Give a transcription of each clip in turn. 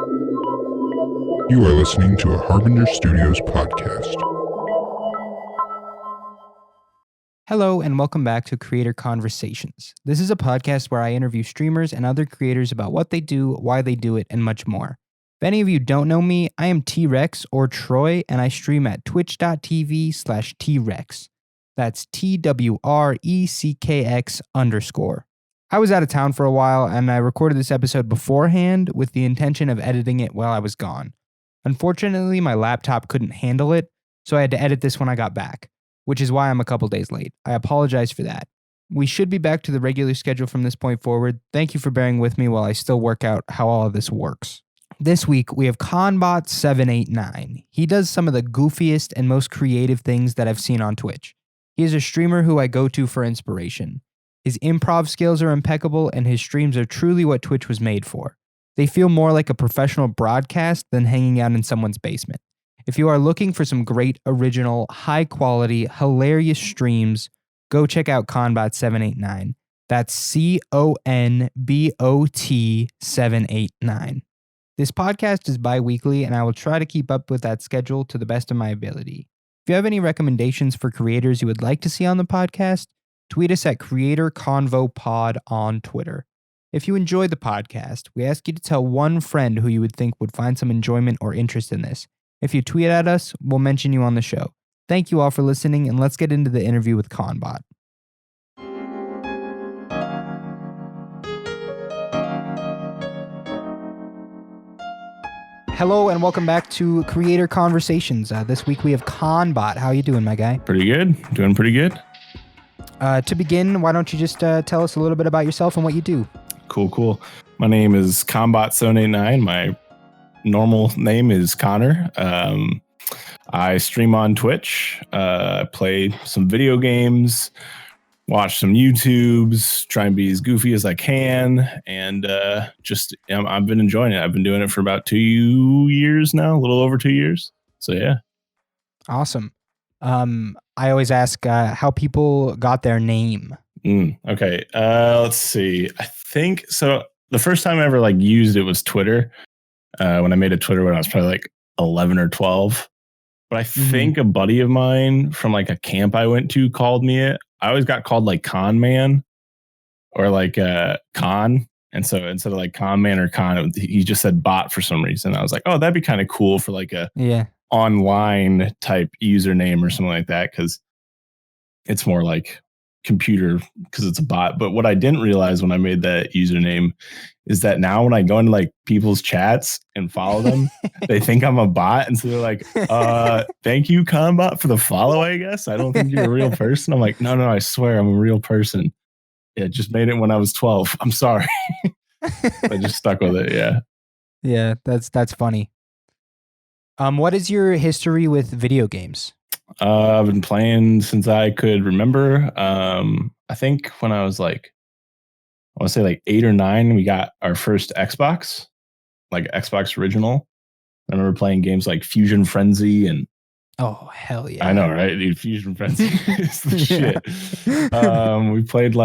You are listening to a Harbinger Studios podcast. Hello and welcome back to Creator Conversations. This is a podcast where I interview streamers and other creators about what they do, why they do it, and much more. If any of you don't know me, I am T-Rex or Troy, and I stream at twitch.tv/T-Rex. That's TWRECKX_. I was out of town for a while, and I recorded this episode beforehand with the intention of editing it while I was gone. Unfortunately, my laptop couldn't handle it, so I had to edit this when I got back, which is why I'm a couple days late. I apologize for that. We should be back to the regular schedule from this point forward. Thank you for bearing with me while I still work out how all of this works. This week, we have Conbot789. He does some of the goofiest and most creative things that I've seen on Twitch. He is a streamer who I go to for inspiration. His improv skills are impeccable, and his streams are truly what Twitch was made for. They feel more like a professional broadcast than hanging out in someone's basement. If you are looking for some great, original, high-quality, hilarious streams, go check out Conbot789. That's CONBOT789. This podcast is bi-weekly, and I will try to keep up with that schedule to the best of my ability. If you have any recommendations for creators you would like to see on the podcast, tweet us at CreatorConvoPod on Twitter. If you enjoy the podcast, we ask you to tell one friend who you would think would find some enjoyment or interest in this. If you tweet at us, we'll mention you on the show. Thank you all for listening, and let's get into the interview with Conbot. Hello, and welcome back to Creator Conversations. This week we have Conbot. How you doing, my guy? Pretty good. Doing pretty good. To begin, why don't you just tell us a little bit about yourself and what you do? Cool. My name is Conbot789. My normal name is Connor. I stream on Twitch, play some video games, watch some YouTubes, try and be as goofy as I can, and I've been enjoying it. I've been doing it for about 2 years now, a little over 2 years. So yeah. Awesome. I always ask how people got their name. Okay. Let's see. I think so. The first time I ever used it was Twitter. When I made a Twitter when I was probably 11 or 12. But I think a buddy of mine from a camp I went to called me it. I always got called Con Man or Con. And so instead of Con Man or Con, he just said bot for some reason. I was like, oh, that'd be kind of cool for a online type username or something like that. Cause it's more computer because it's a bot. But what I didn't realize when I made that username is that now when I go into people's chats and follow them, they think I'm a bot. And so they're like, thank you, Conbot, for the follow, I guess. I don't think you're a real person. I'm like, no, I swear I'm a real person. Yeah, just made it when I was 12. I'm sorry. I just stuck with it. Yeah. Yeah, that's funny. What is your history with video games? I've been playing since I could remember. I think when I was I want to say 8 or 9, we got our first Xbox, Xbox original. I remember playing games like Fusion Frenzy and oh hell yeah! I know, right, dude? Fusion Frenzy is the shit. We played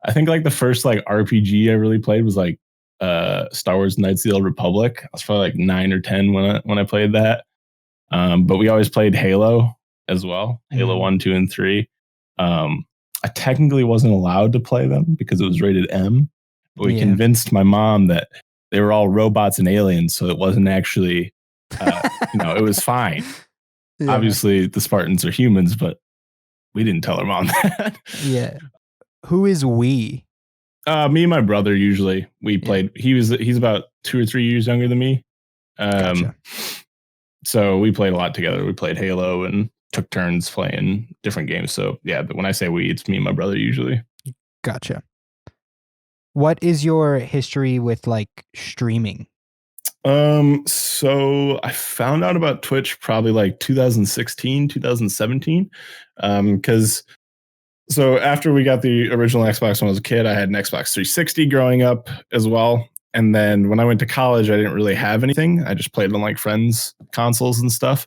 I think the first RPG I really played was Star Wars Knights of the Old Republic. I was probably 9 or 10 when I played that. But we always played Halo as well. Halo 1, 2, and 3. I technically wasn't allowed to play them because it was rated M. But we convinced my mom that they were all robots and aliens, so it wasn't actually, it was fine. Yeah. Obviously, the Spartans are humans, but we didn't tell our mom that. Yeah. Who is we? Me and my brother usually. We played. He's about 2 or 3 years younger than me. Gotcha. So we played a lot together. We played Halo and took turns playing different games. So yeah, but when I say we, it's me and my brother usually. Gotcha. What is your history with streaming? So I found out about Twitch probably 2016, 2017. So after we got the original Xbox when I was a kid, I had an Xbox 360 growing up as well. And then when I went to college, I didn't really have anything. I just played on friends' consoles and stuff.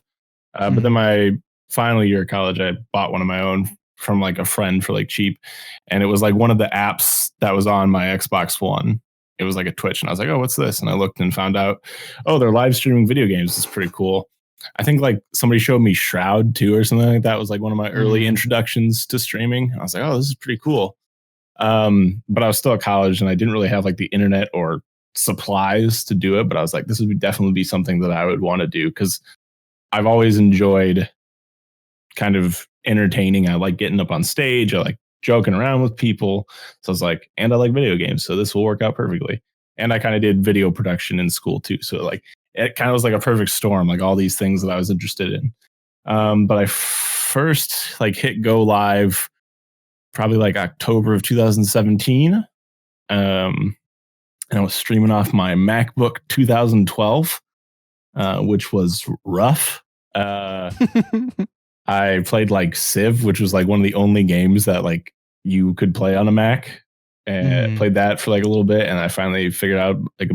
But then my final year of college, I bought one of my own from a friend for cheap. And it was one of the apps that was on my Xbox One. it was like a Twitch, and I was like, oh, what's this? And I looked and found out, oh, they're live streaming video games. It's pretty cool. I think like somebody showed me Shroud too or something like that. Was like one of my early introductions to streaming. I was like, oh, this is pretty cool. But I was still at college and I didn't really have like the internet or supplies to do it. But I was like, this would definitely be something that I would want to do because I've always enjoyed kind of entertaining. I like getting up on stage. I like joking around with people. So I was like, and I like video games. So this will work out perfectly. And I kind of did video production in school too. So like it kind of was like a perfect storm, like all these things that I was interested in. But I first like hit go live probably like October of 2017. And I was streaming off my MacBook 2012, which was rough. I played like Civ, which was like one of the only games that like you could play on a Mac, and played that for like a little bit. And I finally figured out like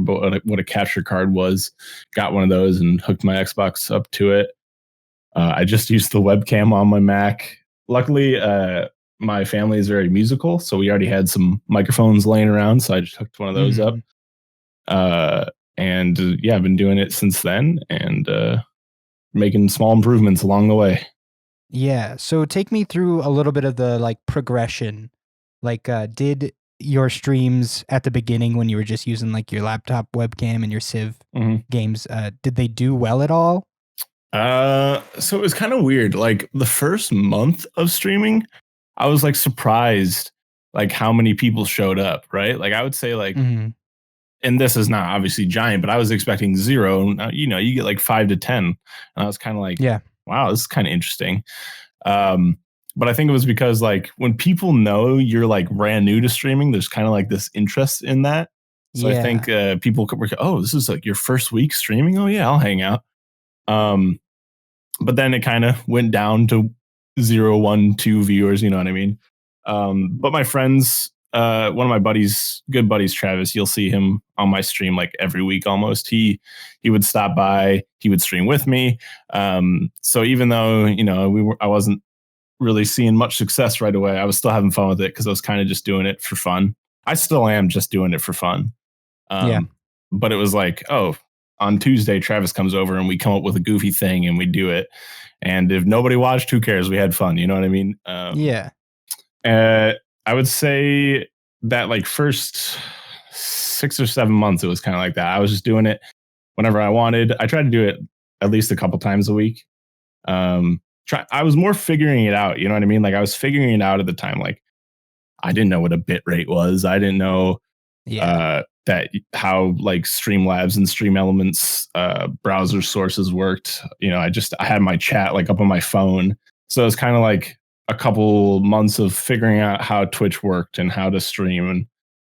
what a capture card was, got one of those and hooked my Xbox up to it. I just used the webcam on my Mac. Luckily, my family is very musical, so we already had some microphones laying around. So I just hooked one of those up. And yeah, I've been doing it since then and making small improvements along the way. Yeah. So take me through a little bit of the like progression. Like, did your streams at the beginning when you were just using like your laptop webcam and your Civ games, did they do well at all? So it was kind of weird. Like the first month of streaming, I was like surprised like how many people showed up, right? Like I would say like, and this is not obviously giant, but I was expecting 0. You know, you get like 5 to 10. And I was kind of like, yeah, wow, this is kind of interesting. But I think it was because like when people know you're like brand new to streaming, there's kind of like this interest in that. So I think people were, oh, this is like your first week streaming. Oh yeah, I'll hang out. But then it kind of went down to 0, 1, 2 viewers. You know what I mean? But my friends, one of my buddies, good buddies, Travis, you'll see him on my stream like every week almost. He would stop by, he would stream with me. So even though, you know, I wasn't really seeing much success right away, I was still having fun with it because I was kind of just doing it for fun. I still am just doing it for fun. But it was like, oh, on Tuesday, Travis comes over and we come up with a goofy thing and we do it. And if nobody watched, who cares? We had fun. You know what I mean? I would say that like first 6 or 7 months, it was kind of like that. I was just doing it whenever I wanted. I tried to do it at least a couple times a week. I was more figuring it out. You know what I mean? Like I was figuring it out at the time. Like I didn't know what a bit rate was. I didn't know that how like Streamlabs and Stream Elements browser sources worked. You know, I had my chat like up on my phone. So it was kind of like a couple months of figuring out how Twitch worked and how to stream and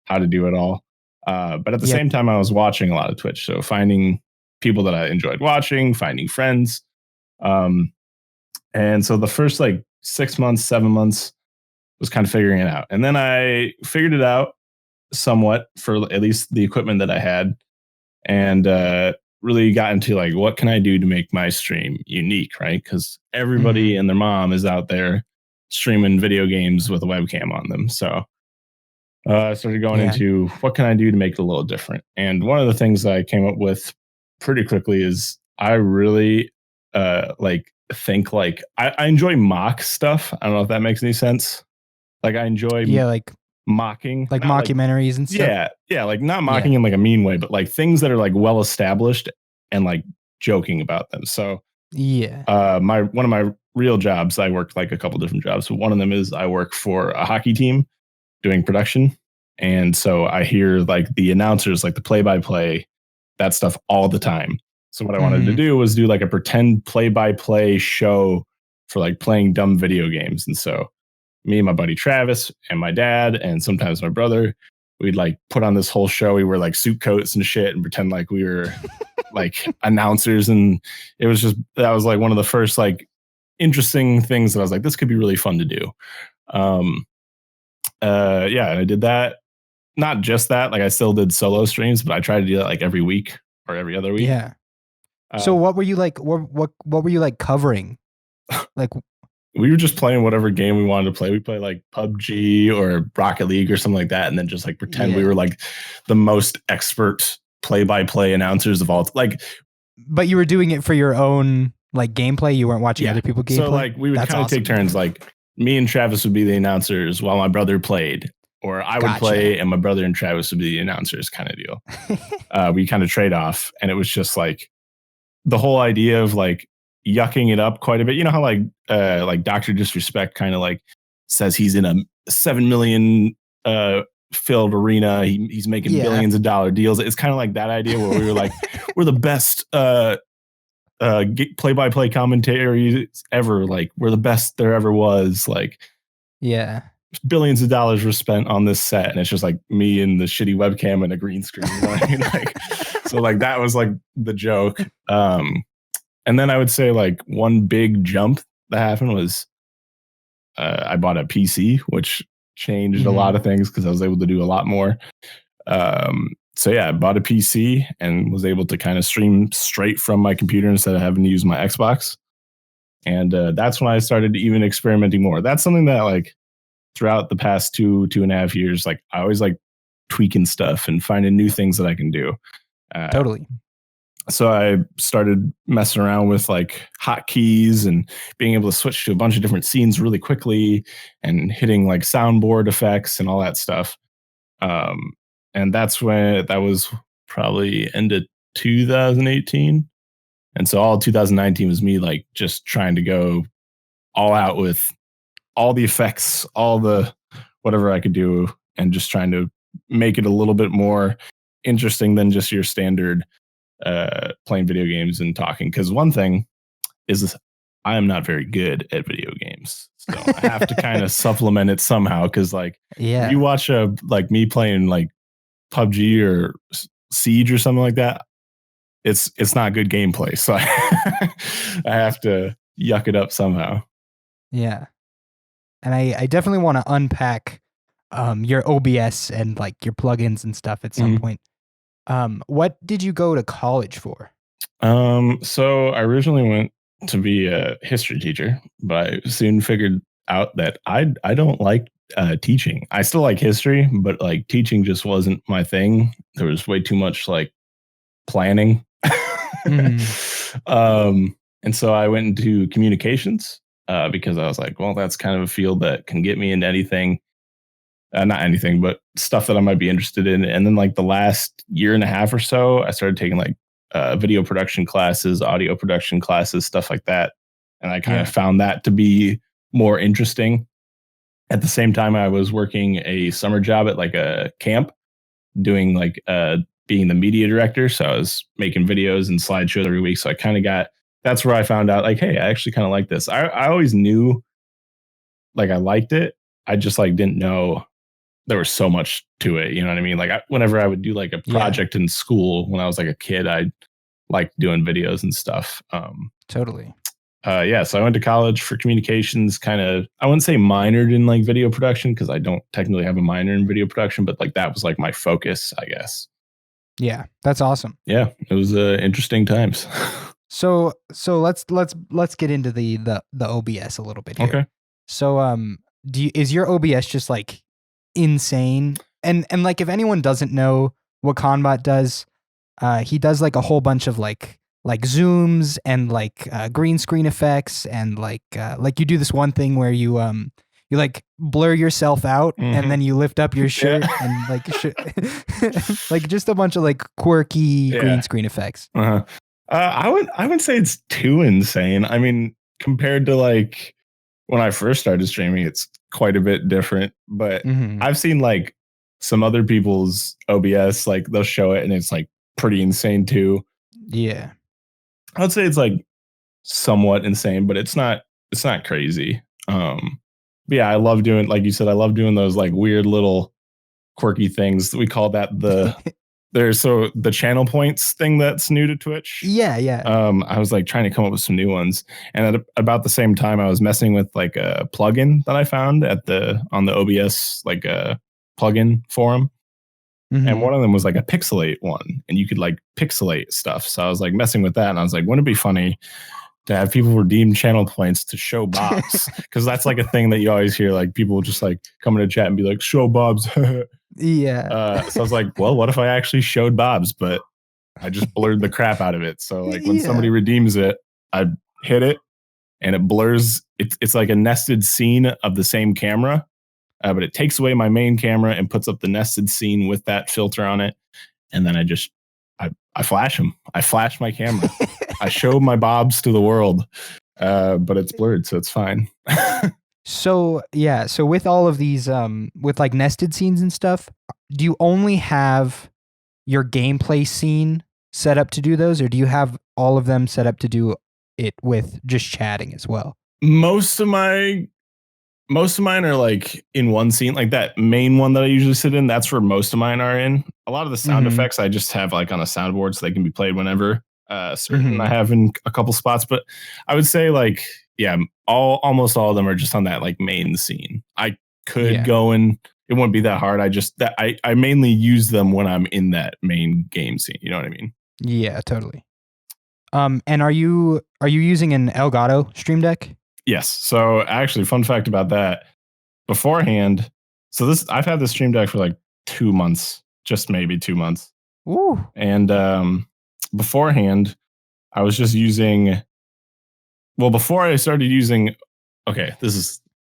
how to do it all. But at the same time, I was watching a lot of Twitch. So finding people that I enjoyed watching, finding friends. And so the first like 6 months, 7 months was kind of figuring it out. And then I figured it out somewhat for at least the equipment that I had, and really got into like, what can I do to make my stream unique, right? Because everybody and their mom is out there streaming video games with a webcam on them. So I started going into what can I do to make it a little different. And one of the things that I came up with pretty quickly is I really think like I enjoy mock stuff. I don't know if that makes any sense. Like I enjoy like mocking, like mockumentaries and stuff. Yeah, like not mocking in like a mean way, but like things that are like well established and like joking about them. So one of my real jobs, I worked like a couple different jobs. So one of them is I work for a hockey team doing production, and so I hear like the announcers, like the play-by-play, that stuff all the time. So what I wanted to do was do like a pretend play-by-play show for like playing dumb video games. And so me and my buddy Travis and my dad and sometimes my brother, we'd like put on this whole show. We wear like suit coats and shit and pretend like we were like announcers. And it was just, that was like one of the first like interesting things that I was like, this could be really fun to do. And I did that. Not just that, like I still did solo streams, but I tried to do that like every week or every other week. So what were you like, what were you like covering? Like, we were just playing whatever game we wanted to play. We play like PUBG or Rocket League or something like that, and then just like pretend we were like the most expert play-by-play announcers of all. Like, but you were doing it for your own like gameplay. You weren't watching other people gameplay. So like we would kind of take turns. Like me and Travis would be the announcers while my brother played, or I would play and my brother and Travis would be the announcers, kind of deal. We kind of trade off, and it was just like the whole idea of like yucking it up quite a bit. You know how like Dr. Disrespect kind of like says he's in a 7 million filled arena. He's making billions of dollar deals. It's kind of like that idea where we were like, we're the best play-by-play commentaries ever. Like we're the best there ever was. Like, billions of dollars were spent on this set, and it's just like me and the shitty webcam and a green screen. You know what I mean? Like, so like that was like the joke. And then I would say like one big jump that happened was I bought a PC, which changed a lot of things because I was able to do a lot more. So yeah, I bought a PC and was able to kind of stream straight from my computer instead of having to use my Xbox. And that's when I started even experimenting more. That's something that like throughout the past 2.5 years, like I always like tweaking stuff and finding new things that I can do. Totally. So I started messing around with like hotkeys and being able to switch to a bunch of different scenes really quickly and hitting like soundboard effects and all that stuff. And that was probably end of 2018. And so all 2019 was me like just trying to go all out with all the effects, all the whatever I could do, and just trying to make it a little bit more interesting than just your standard playing video games and talking. Because one thing is I am not very good at video games, so I have to kind of supplement it somehow. Because like, if you watch like me playing like PUBG or Siege or something like that, it's not good gameplay. So I have to yuck it up somehow. Yeah, and I definitely want to unpack your OBS and like your plugins and stuff at some point. What did you go to college for? So I originally went to be a history teacher, but I soon figured out that I don't like teaching. I still like history, but like teaching just wasn't my thing. There was way too much like planning. And so I went into communications because I was like, well, that's kind of a field that can get me into anything. Not anything, but stuff that I might be interested in. And then like the last 1.5 years or so, I started taking like video production classes, audio production classes, stuff like that. And I kind of found that to be more interesting. At the same time, I was working a summer job at like a camp doing like being the media director. So I was making videos and slideshows every week. So I kind of that's where I found out like, hey, I actually kind of like this. I always knew like I liked it. I just like didn't know there was so much to it. You know what I mean? Like whenever I would do like a project in school when I was like a kid, I liked doing videos and stuff. Totally. So I went to college for communications, kind of, I wouldn't say minored in like video production because I don't technically have a minor in video production, but like that was like my focus, I guess. Yeah, that's awesome. Yeah, it was interesting times. So let's get into the OBS a little bit here. Okay. So is your OBS just like insane? And like if anyone doesn't know what Conbot does, he does like a whole bunch of like zooms and like green screen effects and like you do this one thing where you like blur yourself out and then you lift up your shirt and like like just a bunch of like quirky green screen effects. I wouldn't say it's too insane. I mean, compared to like when I first started streaming, it's quite a bit different. But I've seen like some other people's OBS, like they'll show it and it's like pretty insane too. Yeah. I would say it's like somewhat insane, but it's not crazy. But yeah, I love doing, like you said, I love doing those like weird little quirky things. We call that the the channel points thing that's new to Twitch. Yeah. I was like trying to come up with some new ones, and at about the same time, I was messing with like a plugin that I found on the OBS like a plugin forum, and one of them was like a pixelate one, and you could like pixelate stuff. So I was like messing with that, and I was like, wouldn't it be funny to have people redeem channel points to show Bobs, because that's like a thing that you always hear, like people just like come into chat and be like, show Bobs. Yeah. So I was like, well, what if I actually showed Bobs, but I just blurred the crap out of it. So like when somebody redeems it, I hit it and it blurs. It's like a nested scene of the same camera, but it takes away my main camera and puts up the nested scene with that filter on it. And then I flash them. I flash my camera. I show my Bobs to the world, but it's blurred, so it's fine. So with all of these, with like nested scenes and stuff, do you only have your gameplay scene set up to do those, or do you have all of them set up to do it with just chatting as well? Most of mine are like in one scene, like that main one that I usually sit in. That's where most of mine are in. A lot of the sound effects I just have like on a soundboard so they can be played whenever. Certain I have in a couple spots, but I would say like, yeah, almost all of them are just on that like main scene. I could go and it wouldn't be that hard. I mainly use them when I'm in that main game scene. You know what I mean? Yeah, totally. And are you using an Elgato Stream Deck? Yes. So actually, fun fact about that. Beforehand, I've had this Stream Deck for like 2 months, just maybe 2 months. Ooh. And beforehand, I was just using. Well, before I started using, okay,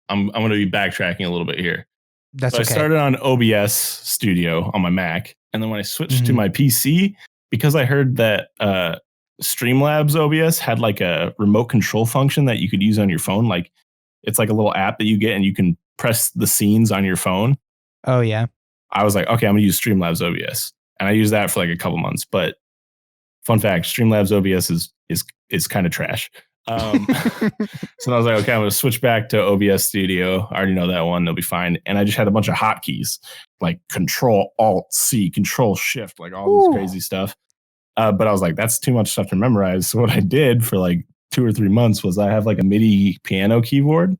I'm going to be backtracking a little bit here. That's so okay. I started on OBS Studio on my Mac, and then when I switched to my PC, because I heard that Streamlabs OBS had like a remote control function that you could use on your phone. Like it's like a little app that you get, and you can press the scenes on your phone. Oh yeah. I was like, okay, I'm gonna use Streamlabs OBS, and I used that for like a couple months. But fun fact, Streamlabs OBS is kind of trash. So I was like, okay, I'm going to switch back to OBS Studio. I already know that one. They'll be fine. And I just had a bunch of hotkeys like Control Alt C, Control Shift, like all these crazy stuff. But I was like, that's too much stuff to memorize. So what I did for like 2 or 3 months was I have like a MIDI piano keyboard.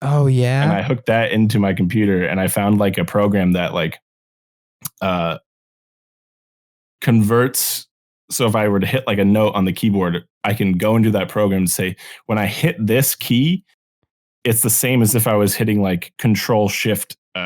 Oh yeah. And I hooked that into my computer, and I found like a program that like converts. So if I were to hit like a note on the keyboard, I can go into that program and say, when I hit this key, it's the same as if I was hitting like Control Shift B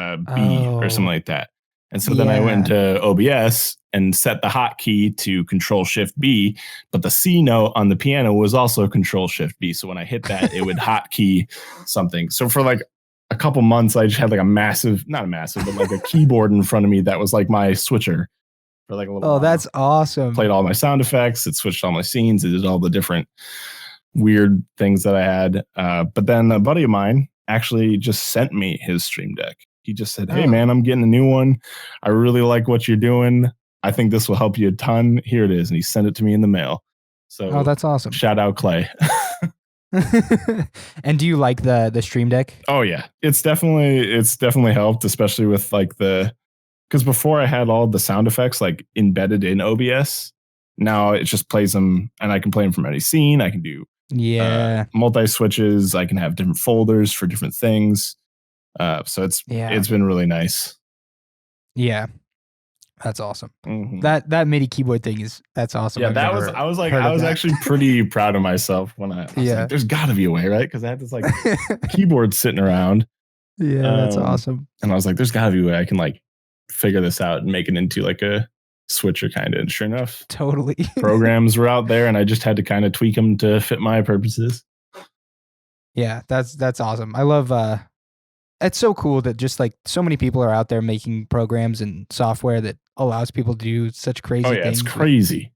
or something like that. And so then I went into OBS and set the hotkey to Control Shift B, but the C note on the piano was also Control Shift B. So when I hit that, it would hotkey something. So for like a couple months, I just had like not a massive, but like a keyboard in front of me that was like my switcher. For like a little while. That's awesome. Played all my sound effects. It switched all my scenes. It did all the different weird things that I had. But then a buddy of mine actually just sent me his Stream Deck. He just said, hey, man, I'm getting a new one. I really like what you're doing. I think this will help you a ton. Here it is. And he sent it to me in the mail. So that's awesome. Shout out Clay. And do you like the Stream Deck? Oh, yeah. It's definitely helped, especially with like because before I had all the sound effects like embedded in OBS. Now it just plays them, and I can play them from any scene. I can do multi switches. I can have different folders for different things. So it's been really nice. Yeah, that's awesome. Mm-hmm. That MIDI keyboard thing that's awesome. Yeah, I was actually pretty proud of myself when I was like, there's got to be a way, right? Because I had this like keyboard sitting around. Yeah, that's awesome. And I was like, there's got to be a way I can like figure this out and make it into like a switcher kind of. And sure enough, totally programs were out there, and I just had to kind of tweak them to fit my purposes. Yeah, that's awesome. I love it's so cool that just like so many people are out there making programs and software that allows people to do such crazy things. It's crazy.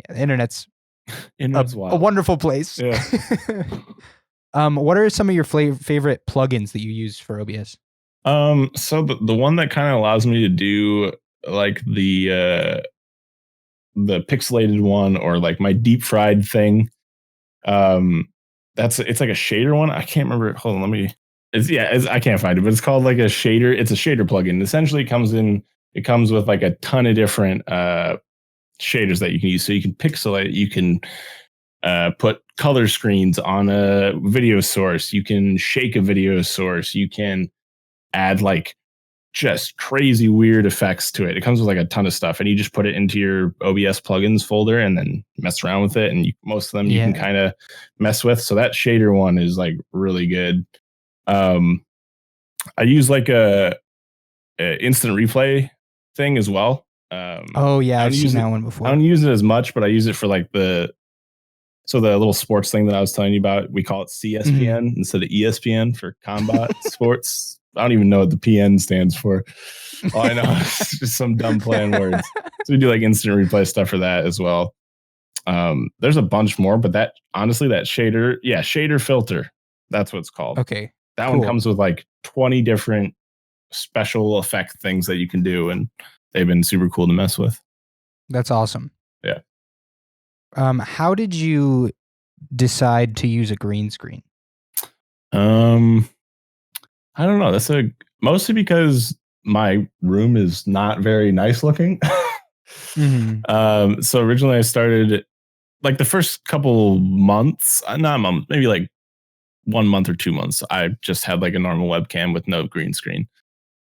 Yeah, the internet's wild. A wonderful place. Yeah. What are some of your favorite plugins that you use for OBS? So the one that kind of allows me to do like the pixelated one, or like my deep fried thing. It's like a shader one. I can't remember. Hold on, I can't find it, but it's called like a shader. It's a shader plugin. Essentially it comes with like a ton of different shaders that you can use. So you can pixelate, you can put color screens on a video source, you can shake a video source, you can add like just crazy weird effects to it. It comes with like a ton of stuff, and you just put it into your OBS plugins folder and then mess around with it. And most of them you can kind of mess with. So that shader one is like really good. I use like a instant replay thing as well. I've seen that one before. I don't use it as much, but I use it for like the little sports thing that I was telling you about. We call it CSPN instead of ESPN for Conbot Sports. I don't even know what the PN stands for. All I know is just some dumb play on words. So we do like instant replay stuff for that as well. There's a bunch more, but that shader filter. That's what it's called. Okay. That one comes with like 20 different special effect things that you can do, and they've been super cool to mess with. That's awesome. Yeah. How did you decide to use a green screen? I don't know. That's mostly because my room is not very nice looking. So originally I started like the first couple months, maybe like 1 month or 2 months. I just had like a normal webcam with no green screen.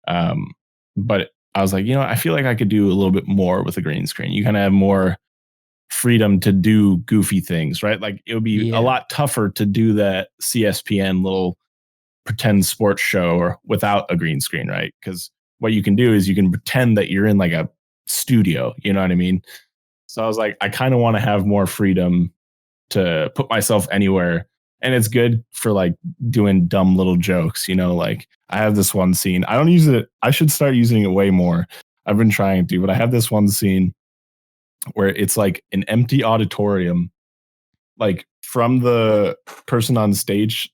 But I was like, I feel like I could do a little bit more with a green screen. You kind of have more freedom to do goofy things, right? Like it would be a lot tougher to do that CSPN little pretend sports show or without a green screen, right? Because what you can do is you can pretend that you're in like a studio, you know what I mean? So I was like, I kind of want to have more freedom to put myself anywhere. And it's good for like doing dumb little jokes, like I have this one scene. I don't use it. I should start using it way more. I've been trying to, but I have this one scene where it's like an empty auditorium, like from the person on stage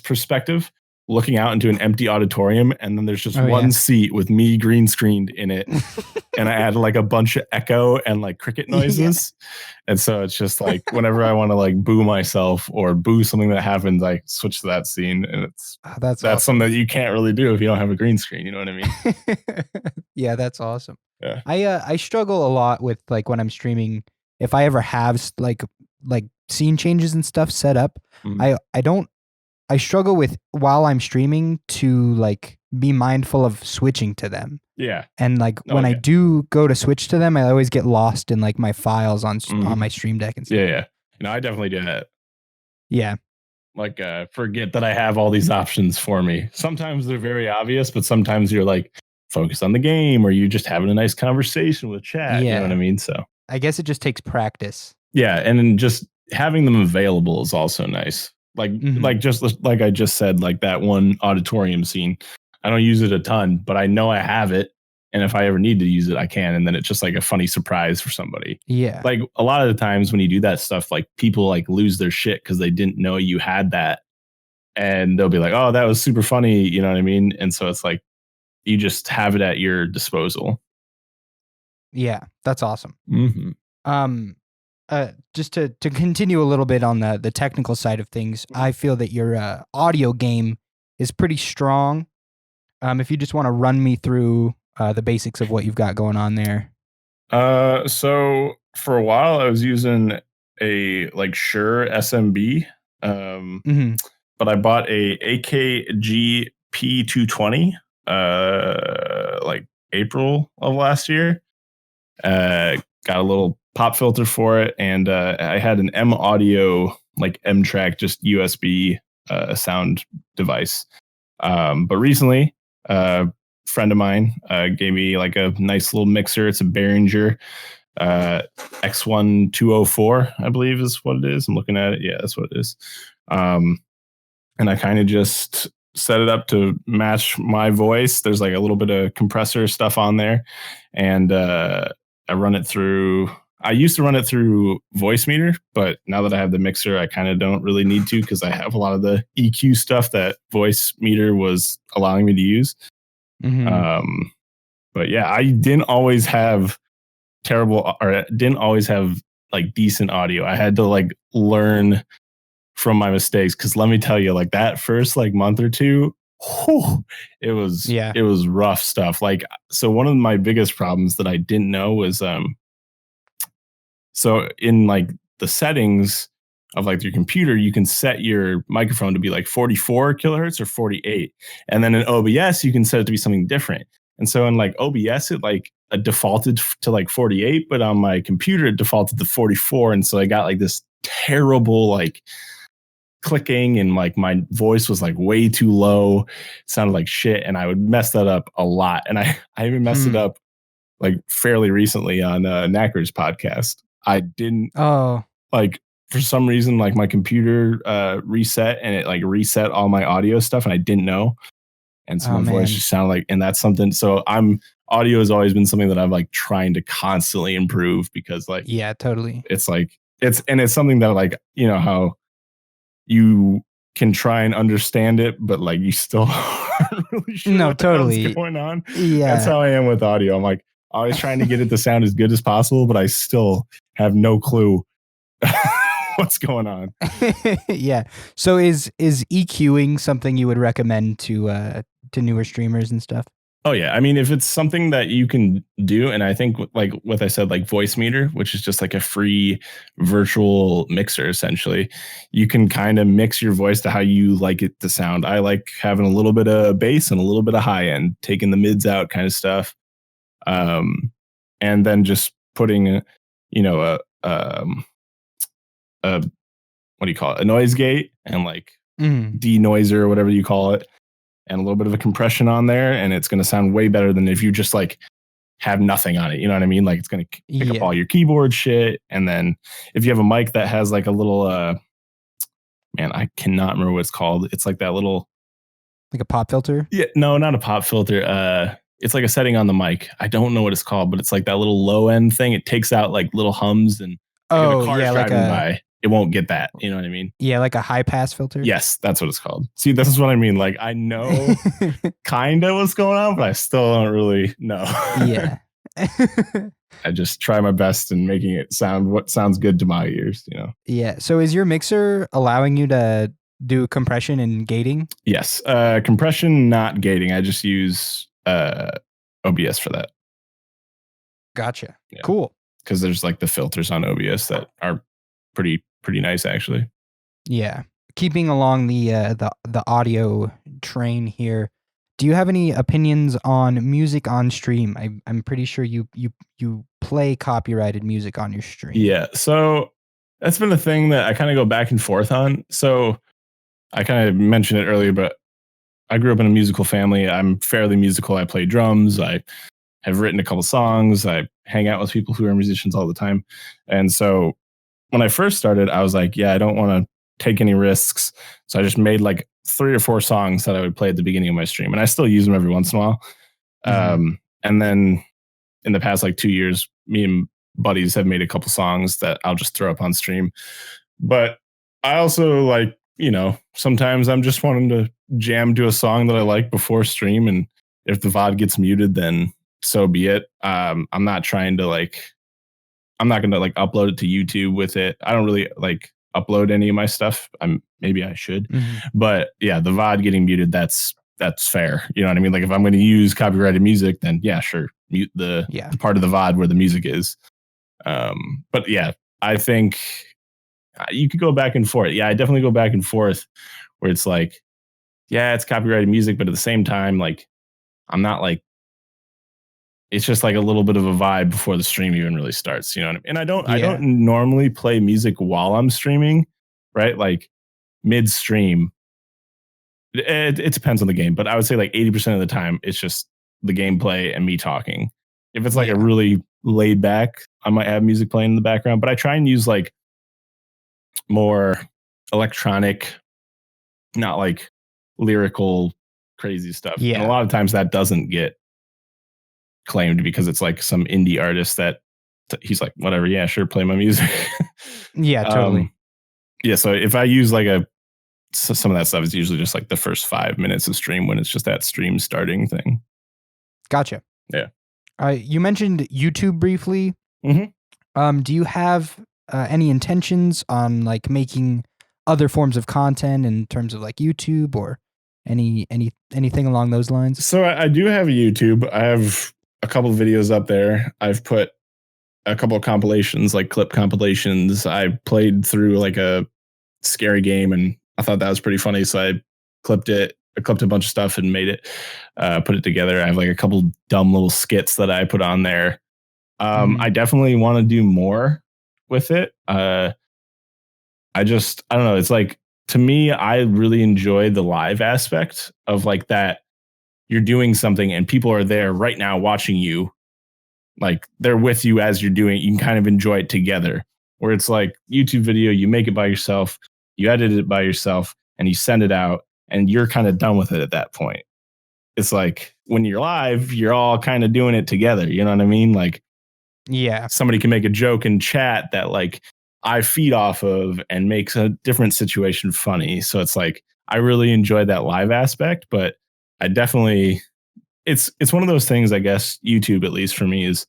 perspective, looking out into an empty auditorium, and then there's just one seat with me green screened in it, and I add like a bunch of echo and like cricket noises, and so it's just like whenever I want to like boo myself or boo something that happens, I switch to that scene, and it's that's awesome. Something that you can't really do if you don't have a green screen. You know what I mean? Yeah, that's awesome. Yeah, I struggle a lot with like when I'm streaming. If I ever have like scene changes and stuff set up, I struggle with while I'm streaming to like be mindful of switching to them. Yeah. And like when I do go to switch to them, I always get lost in like my files on my Stream Deck and stuff. Yeah. I definitely do that. Yeah. Like forget that I have all these options for me. Sometimes they're very obvious, but sometimes you're like focused on the game or you're just having a nice conversation with chat. You know what I mean? So I guess it just takes practice. Yeah. And then just having them available is also nice. Like just like I just said, like that one auditorium scene, I don't use it a ton, but I know I have it. And if I ever need to use it, I can. And then it's just like a funny surprise for somebody. Yeah. Like a lot of the times when you do that stuff, like people like lose their shit because they didn't know you had that. And they'll be like, oh, that was super funny. You know what I mean? And so it's like, you just have it at your disposal. Yeah, that's awesome. Just to continue a little bit on the technical side of things, I feel that your audio game is pretty strong. If you just want to run me through the basics of what you've got going on there. So for a while I was using a like Shure SMB, but I bought a AKG P220 like April of last year. Got a little pop filter for it, and I had an M Audio like M Track just USB sound device. But recently, a friend of mine gave me like a nice little mixer. It's a Behringer X1204, I believe is what it is. I'm looking at it. Yeah, that's what it is. And I kind of just set it up to match my voice. There's like a little bit of compressor stuff on there, and I run it through. I used to run it through Voice Meter, but now that I have the mixer, I kind of don't really need to because I have a lot of the EQ stuff that Voice Meter was allowing me to use. But yeah, I didn't always have didn't always have like decent audio. I had to like learn from my mistakes because let me tell you, like that first like month or two, it was rough stuff. Like, so one of my biggest problems that I didn't know was so in like the settings of like your computer, you can set your microphone to be like 44 kilohertz or 48. And then in OBS, you can set it to be something different. And so in like OBS, it like defaulted to like 48, but on my computer, it defaulted to 44. And so I got like this terrible like clicking, and like my voice was like way too low. It sounded like shit. And I would mess that up a lot. And I even messed it up like fairly recently on Knacker's podcast. I didn't like, for some reason, like my computer reset, and it like reset all my audio stuff, and I didn't know. And so my voice just sounded like, and that's something. So audio has always been something that I'm like trying to constantly improve, because like, yeah, totally. it's like, it's something that like, you know, how you can try and understand it, but like you still aren't really sure what's going on. Yeah. That's how I am with audio. I'm like always trying to get it to sound as good as possible, but I still have no clue what's going on. Yeah. So is EQing something you would recommend to newer streamers and stuff? Oh yeah. I mean, if it's something that you can do, and I think like what I said, like Voice Meter, which is just like a free virtual mixer, essentially, you can kind of mix your voice to how you like it to sound. I like having a little bit of bass and a little bit of high end, taking the mids out kind of stuff. And then just putting a what do you call it? A noise gate, and like denoiser or whatever you call it, and a little bit of a compression on there, and it's going to sound way better than if you just like have nothing on it. You know what I mean? Like it's going to pick up all your keyboard shit. And then if you have a mic that has like a little, man, I cannot remember what it's called. It's like that little, like a pop filter. Yeah, no, not a pop filter. It's like a setting on the mic. I don't know what it's called, but it's like that little low end thing. It takes out like little hums, and if a car's driving by, it won't get that. You know what I mean? Yeah, like a high pass filter. Yes, that's what it's called. See, this is what I mean. Like I know kind of what's going on, but I still don't really know. Yeah. I just try my best in making it sound what sounds good to my ears, you know? Yeah. So is your mixer allowing you to do compression and gating? Yes. Compression, not gating. I just use OBS for that. Gotcha. Yeah. Cool. Because there's like the filters on OBS that are pretty nice, actually. Yeah. Keeping along the audio train here, do you have any opinions on music on stream? I'm pretty sure you play copyrighted music on your stream. Yeah. So that's been a thing that I kind of go back and forth on. So I kind of mentioned it earlier, but I grew up in a musical family. I'm fairly musical. I play drums. I have written a couple songs. I hang out with people who are musicians all the time. And so when I first started, I was like, yeah, I don't want to take any risks. So I just made like 3 or 4 songs that I would play at the beginning of my stream. And I still use them every once in a while. And then in the past like 2 years, me and buddies have made a couple songs that I'll just throw up on stream. But I also like, you know, sometimes I'm just wanting to jam to a song that I like before stream. And if the VOD gets muted, then so be it. I'm not trying to like, I'm not going to like upload it to YouTube with it. I don't really like upload any of my stuff. Maybe I should, but yeah, the VOD getting muted, that's fair. You know what I mean? Like if I'm going to use copyrighted music, then yeah, sure. Mute the part of the VOD where the music is. But yeah, I think you could go back and forth. Yeah, I definitely go back and forth where it's like, yeah, it's copyrighted music, but at the same time, like I'm not like, it's just like a little bit of a vibe before the stream even really starts, you know what I mean? And I don't normally play music while I'm streaming, right? Like midstream. It depends on the game, but I would say like 80% of the time it's just the gameplay and me talking. If it's like a really laid back, I might have music playing in the background, but I try and use like more electronic, not like lyrical crazy stuff. Yeah. And a lot of times that doesn't get claimed because it's like some indie artist that he's like, whatever, yeah, sure, play my music. Yeah, totally. Yeah, so if I use like some of that stuff is usually just like the first 5 minutes of stream when it's just that stream starting thing. Gotcha. Yeah. You mentioned YouTube briefly. Do you have any intentions on like making other forms of content in terms of like YouTube or anything along those lines? So I do have a YouTube. I have a couple of videos up there. I've put a couple of compilations, like clip compilations. I played through like a scary game and I thought that was pretty funny. So I clipped it clipped a bunch of stuff and made it, put it together. I have like a couple dumb little skits that I put on there. I definitely want to do more with it. I don't know. It's like, to me, I really enjoy the live aspect of like that. You're doing something and people are there right now watching you. Like they're with you as you're doing it. You can kind of enjoy it together. Where it's like YouTube video, you make it by yourself, you edit it by yourself, and you send it out, and you're kind of done with it at that point. It's like when you're live, you're all kind of doing it together. You know what I mean? Like, yeah, somebody can make a joke in chat that like I feed off of and makes a different situation funny. So it's like I really enjoy that live aspect, but I definitely it's one of those things, I guess, YouTube, at least for me, is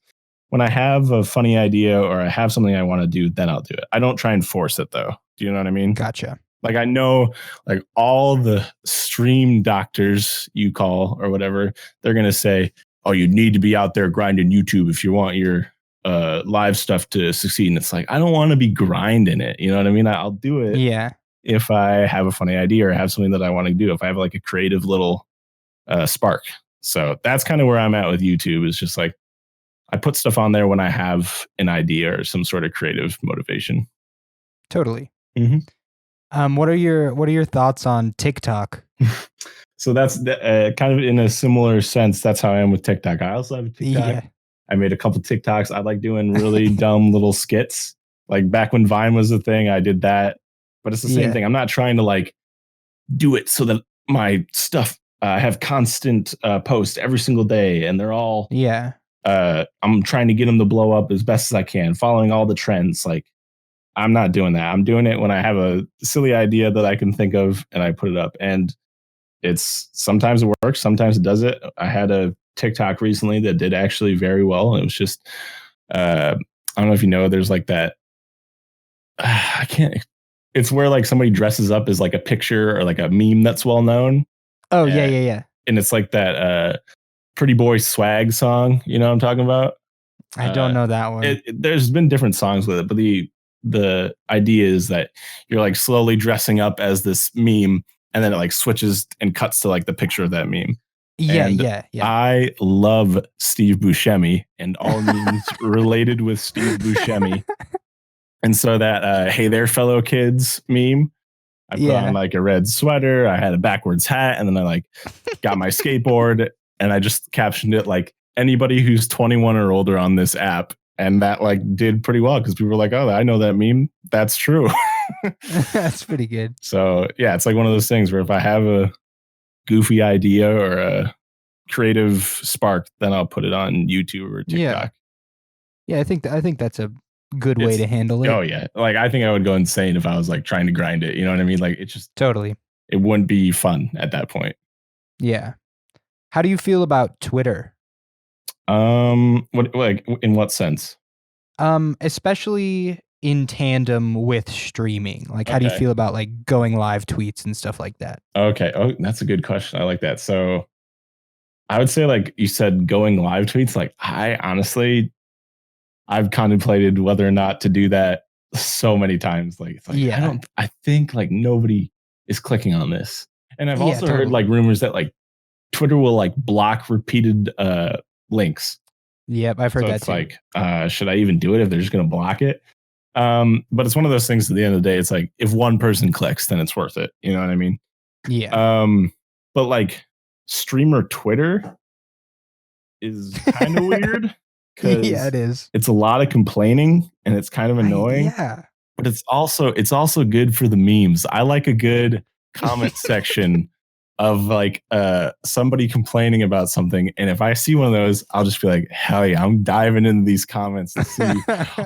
when I have a funny idea or I have something I want to do, then I'll do it. I don't try and force it though. Do you know what I mean? Gotcha. Like I know like all the stream doctors you call or whatever, they're going to say, oh, you need to be out there grinding YouTube if you want your live stuff to succeed. And it's like, I don't want to be grinding it. You know what I mean? I'll do it. Yeah. If I have a funny idea or have something that I want to do, if I have like a creative little spark. So that's kind of where I'm at with YouTube, is just like, I put stuff on there when I have an idea or some sort of creative motivation. Totally. Mm-hmm. What are your thoughts on TikTok? So that's kind of in a similar sense. That's how I am with TikTok. I also have a TikTok. Yeah. I made a couple TikToks. I like doing really dumb little skits. Like back when Vine was a thing, I did that. But it's the same thing. I'm not trying to like do it so that my stuff have constant post every single day, and they're all I'm trying to get them to blow up as best as I can, following all the trends. Like, I'm not doing that. I'm doing it when I have a silly idea that I can think of and I put it up. And it's sometimes it works, sometimes it doesn't. I had a TikTok recently that did actually very well. It was just, I don't know if you know, there's like that. I can't. It's where like somebody dresses up as like a picture or like a meme that's well known. Oh, yeah. And it's like that Pretty Boy Swag song. You know what I'm talking about? I don't know that one. There's been different songs with it, but the idea is that you're like slowly dressing up as this meme, and then it like switches and cuts to like the picture of that meme. Yeah. I love Steve Buscemi and all memes related with Steve Buscemi. And so that hey there fellow kids meme, I put on like a red sweater, I had a backwards hat, and then I like got my skateboard, and I just captioned it like, anybody who's 21 or older on this app. And that like did pretty well because people were like, oh, I know that meme. That's true. That's pretty good. So yeah, it's like one of those things where if I have a goofy idea or a creative spark, then I'll put it on YouTube or TikTok. Yeah, I think that's a good way to handle it. Oh yeah. Like I think I would go insane if I was like trying to grind it. You know what I mean? Like it's just totally. It wouldn't be fun at that point. Yeah. How do you feel about Twitter? What like in what sense? Especially in tandem with streaming. Like, how do you feel about like going live tweets and stuff like that? Okay. Oh, that's a good question. I like that. So I would say, like you said, going live tweets, like I've contemplated whether or not to do that so many times. Like, it's like, I think like nobody is clicking on this. And I've also heard like rumors that like Twitter will like block repeated, links. Yep, I've heard that it's too. Like, should I even do it if they're just going to block it? But it's one of those things at the end of the day, it's like if one person clicks, then it's worth it. You know what I mean? Yeah. But like streamer Twitter is kind of weird. Yeah, it is. It's a lot of complaining and it's kind of annoying. Yeah. But it's also good for the memes. I like a good comment section of like somebody complaining about something, and if I see one of those, I'll just be like, hell yeah, I'm diving into these comments to see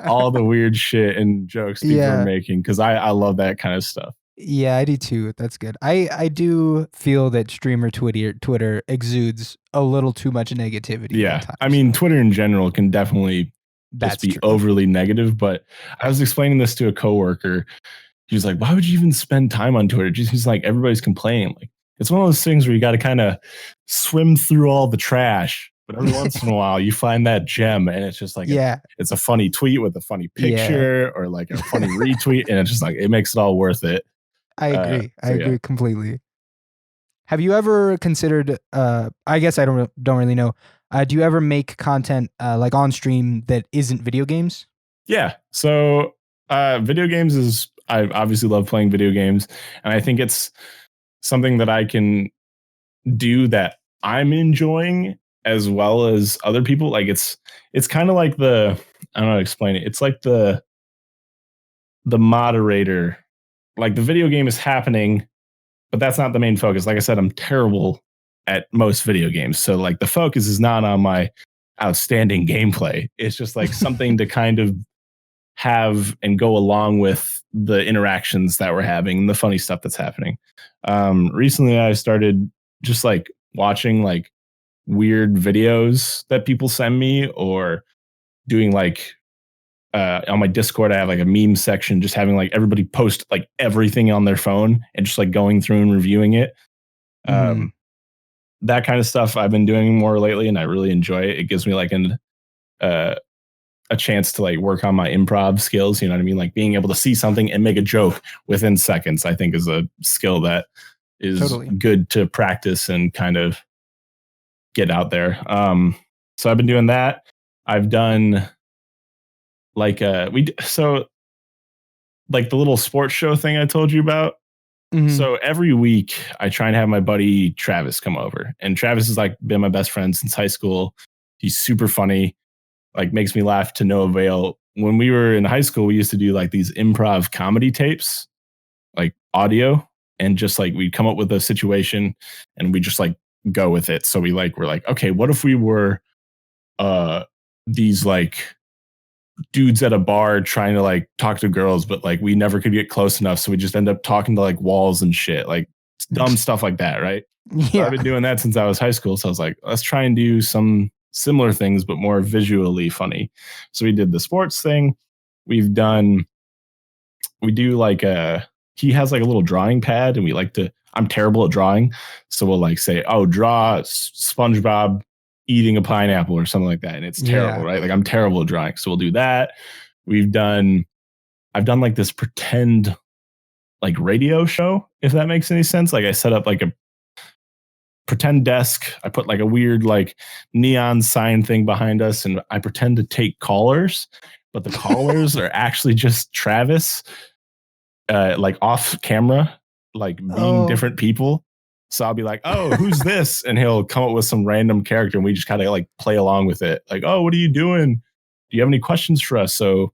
all the weird shit and jokes people are making, because I love that kind of stuff. Yeah, I do too. That's good. I do feel that streamer Twitter exudes a little too much negativity. Yeah, I mean, Twitter in general can definitely just be overly negative. But I was explaining this to a coworker. He was like, why would you even spend time on Twitter? He's like, everybody's complaining. Like, it's one of those things where you got to kind of swim through all the trash, but every once in a while you find that gem, and it's just like, it's a funny tweet with a funny picture or like a funny retweet, and it's just like, it makes it all worth it. I agree. I agree completely. Have you ever considered? I guess I don't really know. Do you ever make content like on stream that isn't video games? Yeah. So video games is I obviously love playing video games, and I think it's something that I can do that I'm enjoying as well as other people. Like it's kind of like I don't know how to explain it. It's like the moderator. Like the video game is happening, but that's not the main focus. Like I said, I'm terrible at most video games. So like the focus is not on my outstanding gameplay. It's just like something to kind of have and go along with the interactions that we're having and the funny stuff that's happening. Recently I started just like watching like weird videos that people send me, or doing like on my Discord, I have like a meme section, just having like everybody post like everything on their phone and just like going through and reviewing it. Mhm. That kind of stuff I've been doing more lately, and I really enjoy it. It gives me like uh, a chance to like work on my improv skills. You know what I mean? Like being able to see something and make a joke within seconds, I think is a skill that is Totally. good to practice and kind of get out there. So I've been doing that. I've done like like the little sports show thing I told you about. Mhm. So every week I try and have my buddy Travis come over. And Travis has like been my best friend since high school. He's super funny, like makes me laugh to no avail. When we were in high school, we used to do like these improv comedy tapes, like audio, and just like we'd come up with a situation and we just like go with it. So we're like, okay, what if we were these like dudes at a bar trying to like talk to girls, but like we never could get close enough. So we just end up talking to like walls and shit, like dumb stuff like that. Right. So I've Yeah. been doing that since I was high school. So I was like, let's try and do some similar things, but more visually funny. So we did the sports thing. We've done, we do like he has like a little drawing pad, and we like to, I'm terrible at drawing. So we'll like say, oh, draw SpongeBob eating a pineapple or something like that. And it's terrible, Yeah. right? Like I'm terrible at drawing. So we'll do that. We've done, I've done like this pretend like radio show, if that makes any sense. Like I set up like a pretend desk. I put like a weird like neon sign thing behind us, and I pretend to take callers, but the callers are actually just Travis, like off camera, like being Oh, different people. So I'll be like, "Oh, who's this?" And he'll come up with some random character, and we just kind of like play along with it. Like, "Oh, what are you doing? Do you have any questions for us?" So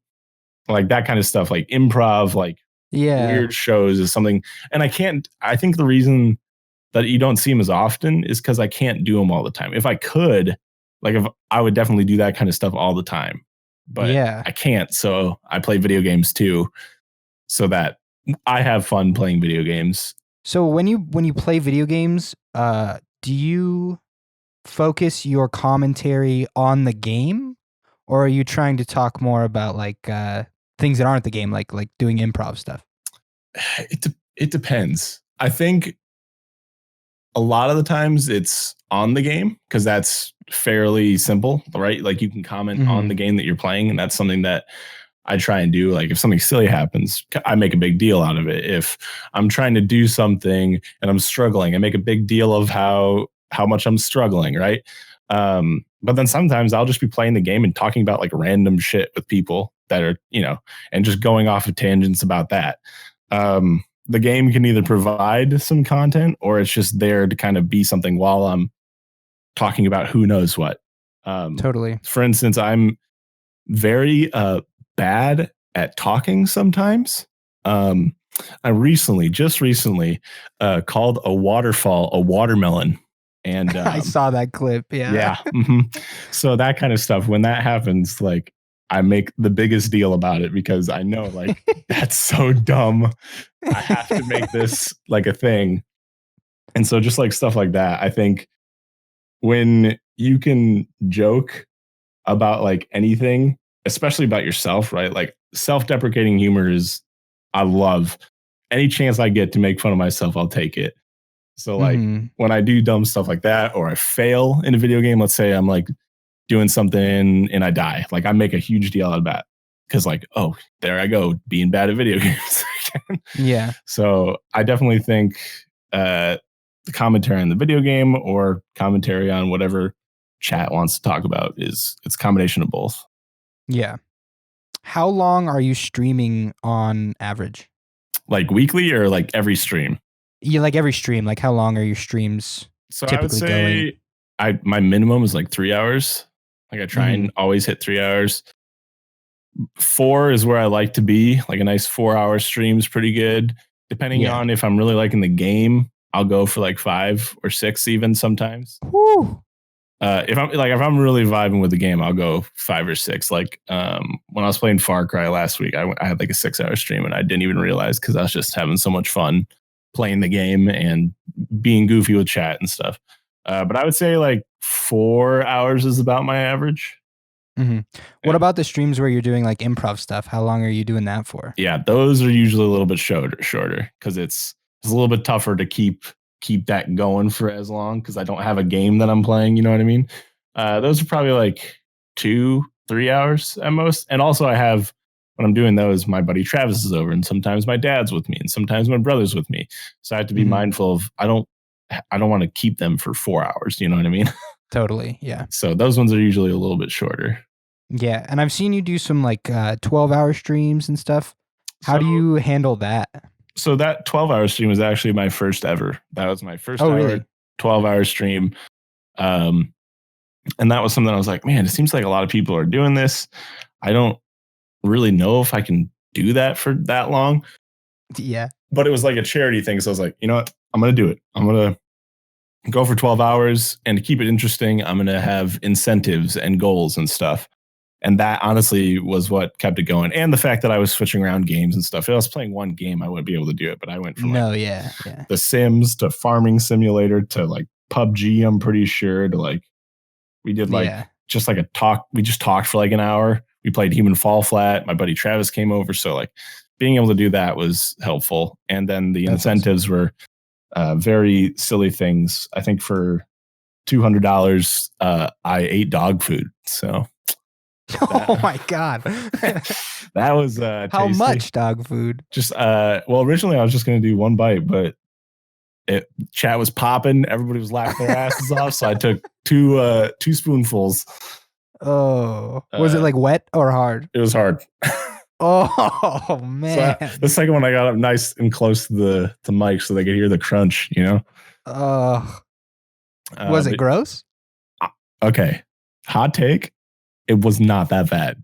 like that kind of stuff, like improv, like yeah. weird shows is something. And I think the reason that you don't see them as often is because I can't do them all the time. If I could, like if I would definitely do that kind of stuff all the time, but Yeah. I can't. So I play video games too, so that I have fun playing video games. So when you play video games, do you focus your commentary on the game, or are you trying to talk more about like things that aren't the game, like doing improv stuff? It depends. I think a lot of the times it's on the game because that's fairly simple, right? Like you can comment on the Mhm. game that you're playing, and that's something that I try and do. Like if something silly happens, I make a big deal out of it. If I'm trying to do something and I'm struggling, I make a big deal of how much I'm struggling, right? But then sometimes I'll just be playing the game and talking about like random shit with people that are, and just going off of tangents about that. The game can either provide some content, or it's just there to kind of be something while I'm talking about who knows what. Totally. For instance, I'm very bad at talking sometimes. I just recently called a waterfall a watermelon. And I saw that clip. Yeah. yeah. So that kind of stuff, when that happens, like I make the biggest deal about it because I know like that's so dumb. I have to make this like a thing. And so just like stuff like that, I think when you can joke about like anything, especially about yourself, right? Like self-deprecating humor is, I love any chance I get to make fun of myself, I'll take it. So like Mhm. when I do dumb stuff like that, or I fail in a video game, let's say I'm like doing something and I die, like I make a huge deal out of that because like, oh, there I go being bad at video games. Yeah. So I definitely think the commentary on the video game or commentary on whatever chat wants to talk about. It's a combination of both. Yeah. How long are you streaming on average? Like weekly or like every stream? Yeah, like every stream. Like how long are your streams So typically I would say my minimum is like 3 hours. Like I try and always hit 3 hours. 4 is where I like to be. Like a nice 4-hour stream is pretty good. Depending on if I'm really liking the game, I'll go for like 5 or 6 even sometimes. Whew. If I'm really vibing with the game, I'll go 5 or 6. Like when I was playing Far Cry last week, I had like a 6-hour stream and I didn't even realize because I was just having so much fun playing the game and being goofy with chat and stuff. But I would say like 4 hours is about my average. Mm-hmm. What about the streams where you're doing like improv stuff? How long are you doing that for? Yeah, those are usually a little bit shorter because it's a little bit tougher to keep that going for as long because I don't have a game that I'm playing. You know what I mean? Those are probably like 2-3 hours at most. And also I have, when I'm doing those, my buddy Travis is over and sometimes my dad's with me and sometimes my brother's with me. So I have to be mindful of, I don't want to keep them for 4 hours. You know what I mean? Totally. Yeah. So those ones are usually a little bit shorter. Yeah. And I've seen you do some like 12-hour streams and stuff. How do you handle that? So that 12-hour stream was actually my first ever. That was my first really? 12-hour stream. And that was something I was like, man, it seems like a lot of people are doing this. I don't really know if I can do that for that long. Yeah. But it was like a charity thing. So I was like, you know what? I'm going to do it. I'm going to go for 12 hours. And to keep it interesting, I'm going to have incentives and goals and stuff. And that honestly was what kept it going. And the fact that I was switching around games and stuff. If I was playing one game, I wouldn't be able to do it. But I went from The Sims to Farming Simulator to like PUBG, I'm pretty sure, to like, we did like just like a talk. We just talked for like an hour. We played Human Fall Flat. My buddy Travis came over. So like being able to do that was helpful. And then the incentives were very silly things. I think for $200, I ate dog food. So. Oh my God. That was how tasty. much dog food? Just well, originally I was just going to do one bite, but chat was popping. Everybody was laughing their asses off. So I took two spoonfuls. Oh, was it like wet or hard? It was hard. Oh man. So the second one I got up nice and close to the mic so they could hear the crunch, you know? Was it gross? Okay. Hot take. It was not that bad.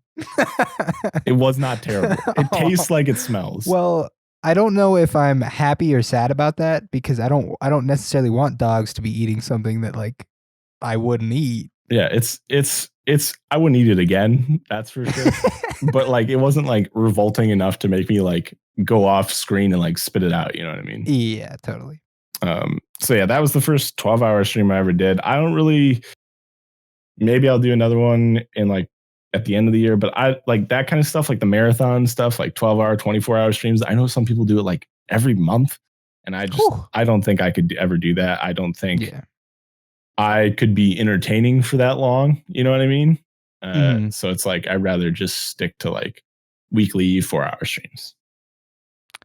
It was not terrible. It tastes like it smells. Well, I don't know if I'm happy or sad about that because I don't necessarily want dogs to be eating something that like I wouldn't eat. Yeah, it's I wouldn't eat it again, that's for sure. But like it wasn't like revolting enough to make me like go off screen and like spit it out, you know what I mean? Yeah, totally. So yeah, that was the first 12-hour stream I ever did. I don't really, maybe I'll do another one in like at the end of the year, but I like that kind of stuff, like the marathon stuff, like 12-hour, 24-hour streams. I know some people do it like every month, and I don't think I could ever do that. I don't think I could be entertaining for that long. You know what I mean? So it's like I'd rather just stick to like weekly 4-hour streams.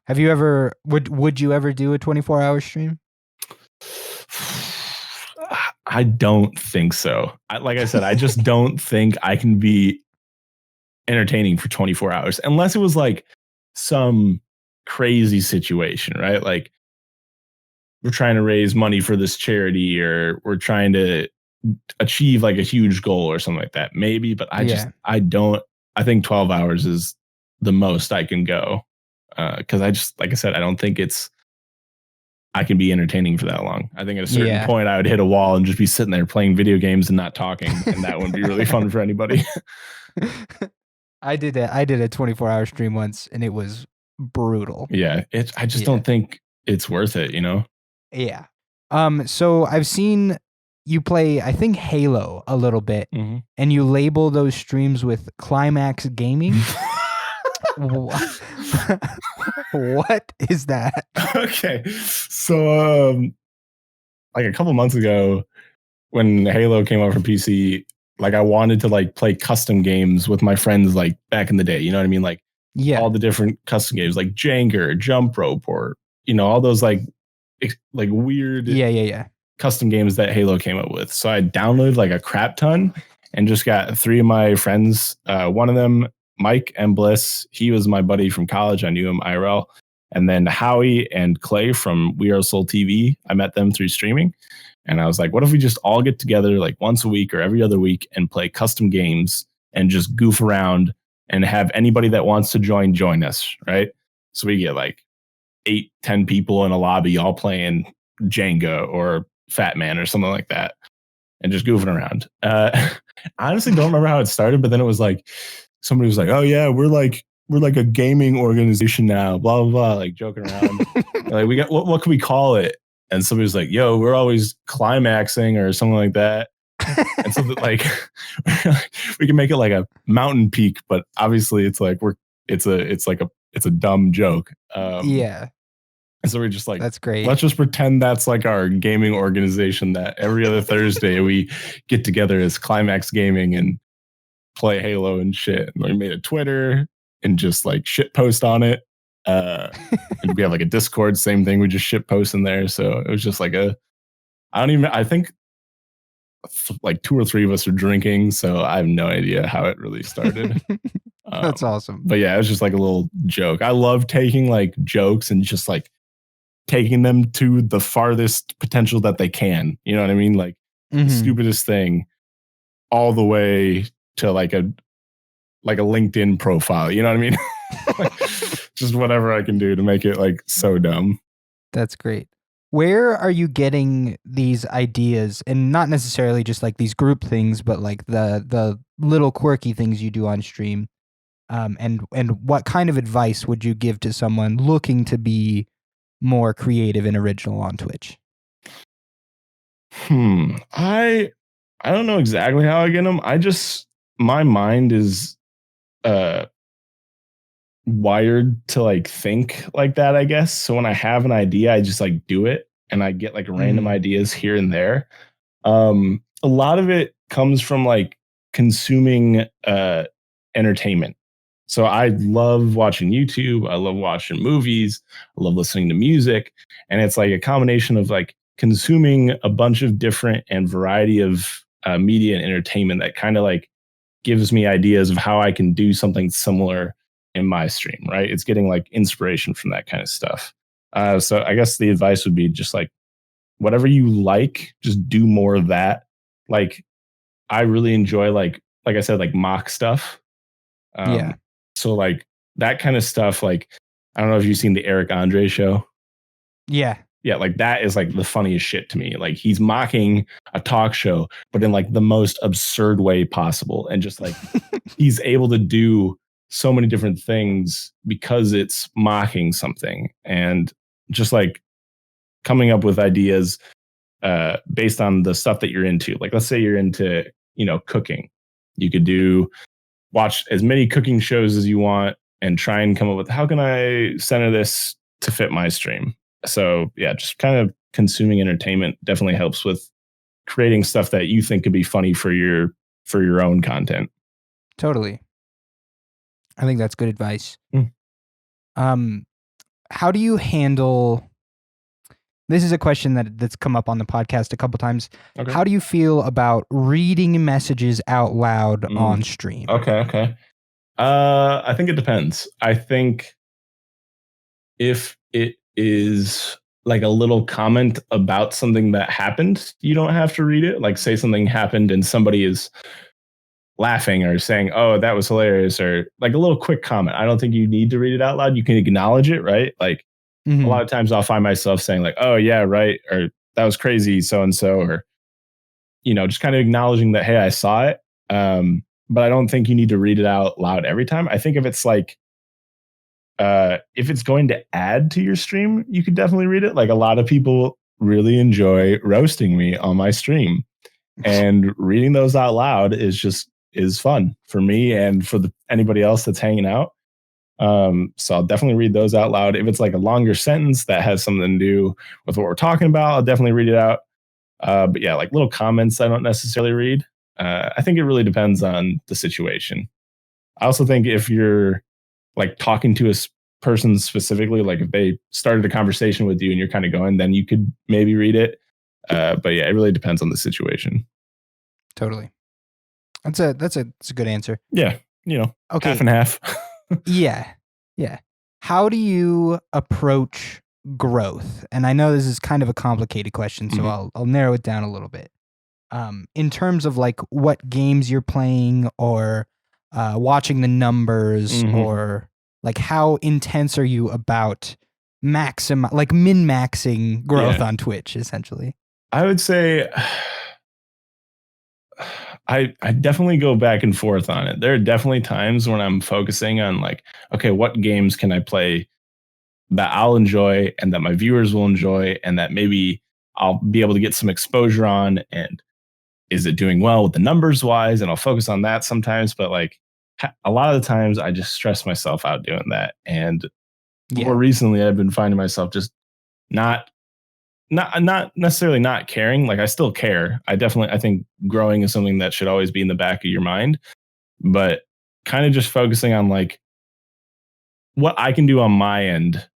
Have you ever would you ever do a 24-hour stream? I don't think so. Like I said, I just don't think I can be entertaining for 24 hours unless it was like some crazy situation, right? Like we're trying to raise money for this charity or we're trying to achieve like a huge goal or something like that. Maybe, but I think 12 hours is the most I can go. Cause like I said, I don't think I can be entertaining for that long. I think at a certain point I would hit a wall and just be sitting there playing video games and not talking. And that wouldn't be really fun for anybody. I did a 24-hour stream once and it was brutal. Yeah. I just don't think it's worth it, you know? Yeah. So I've seen you play, I think Halo a little bit and you label those streams with Climax Gaming. What is that? Okay. So like a couple months ago when Halo came out for PC, like I wanted to like play custom games with my friends like back in the day, you know what I mean? Like all the different custom games like Jenga, Jump Rope, or you know, all those like like weird Yeah. custom games that Halo came up with. So I downloaded like a crap ton and just got 3 of my friends. One of them, Mike and Bliss, he was my buddy from college. I knew him IRL. And then Howie and Clay from We Are Soul TV. I met them through streaming. And I was like, what if we just all get together like once a week or every other week and play custom games and just goof around and have anybody that wants to join us, right? So we get like 8-10 people in a lobby all playing Jenga or Fat Man or something like that and just goofing around. I honestly don't remember how it started, but then it was like somebody was like, oh yeah, we're like a gaming organization now, blah blah blah, like joking around. Like we got what can we call it? And somebody was like, yo, we're always climaxing or something like that. And so that like we can make it like a mountain peak, but obviously it's like it's a dumb joke. Yeah. And so we're just like, that's great. Let's just pretend that's like our gaming organization that every other Thursday we get together as Climax Gaming and play Halo and shit. And we made a Twitter and just like shit post on it. And we have like a Discord, same thing. We just shit post in there. So it was just like I think like 2 or 3 of us are drinking. So I have no idea how it really started. That's awesome. But yeah, it was just like a little joke. I love taking like jokes and just like taking them to the farthest potential that they can. You know what I mean? Like the stupidest thing all the way to like a LinkedIn profile. You know what I mean? Just whatever I can do to make it like so dumb. That's great. Where are you getting these ideas? And not necessarily just like these group things, but like the little quirky things you do on stream. And what kind of advice would you give to someone looking to be more creative and original on Twitch? I don't know exactly how I get them. My mind is wired to like think like that, I guess. So when I have an idea, I just like do it, and I get like random ideas here and there. A lot of it comes from like consuming entertainment. So I love watching YouTube. I love watching movies. I love listening to music. And it's like a combination of like consuming a bunch of different and variety of media and entertainment that kind of like gives me ideas of how I can do something similar in my stream, right? It's getting like inspiration from that kind of stuff. So I guess the advice would be just like, whatever you like, just do more of that. Like I really enjoy like I said, like mock stuff. Yeah. So like that kind of stuff, like, I don't know if you've seen the Eric Andre show. Yeah. Yeah, like that is like the funniest shit to me. Like he's mocking a talk show, but in like the most absurd way possible. And just like he's able to do so many different things because it's mocking something, and just like coming up with ideas based on the stuff that you're into. Like let's say you're into, cooking. You could watch as many cooking shows as you want and try and come up with, how can I center this to fit my stream? So yeah, just kind of consuming entertainment definitely helps with creating stuff that you think could be funny for your own content. Totally. I think that's good advice. How do you handle, this is a question that's come up on the podcast a couple times. Okay. How do you feel about reading messages out loud on stream? Okay. I think it depends. I think if it is like a little comment about something that happened, you don't have to read it. Like say something happened and somebody is laughing or saying, oh, that was hilarious, or like a little quick comment. I don't think you need to read it out loud. You can acknowledge it, right? Like a lot of times I'll find myself saying like, oh yeah, right, or that was crazy, so-and-so, or, just kind of acknowledging that, hey, I saw it. But I don't think you need to read it out loud every time. I think if it's like, if it's going to add to your stream, you could definitely read it. Like a lot of people really enjoy roasting me on my stream, and reading those out loud is fun for me and for anybody else that's hanging out. So I'll definitely read those out loud. If it's like a longer sentence that has something to do with what we're talking about, I'll definitely read it out. But yeah, like little comments, I don't necessarily read. I think it really depends on the situation. I also think if you're like talking to person specifically, like if they started a conversation with you and you're kind of going, then you could maybe read it. But yeah, it really depends on the situation. Totally. That's a good answer. Yeah, Okay. half and half. Yeah. How do you approach growth? And I know this is kind of a complicated question, so I'll narrow it down a little bit. In terms of like what games you're playing or watching the numbers or like how intense are you about min-maxing growth on Twitch, essentially? I would say I definitely go back and forth on it. There are definitely times when I'm focusing on like, okay, what games can I play that I'll enjoy and that my viewers will enjoy and that maybe I'll be able to get some exposure on, and is it doing well with the numbers wise, and I'll focus on that sometimes. But like a lot of the times I just stress myself out doing that. And more recently I've been finding myself just not necessarily not caring. Like I still care. I think growing is something that should always be in the back of your mind, but kind of just focusing on like what I can do on my end.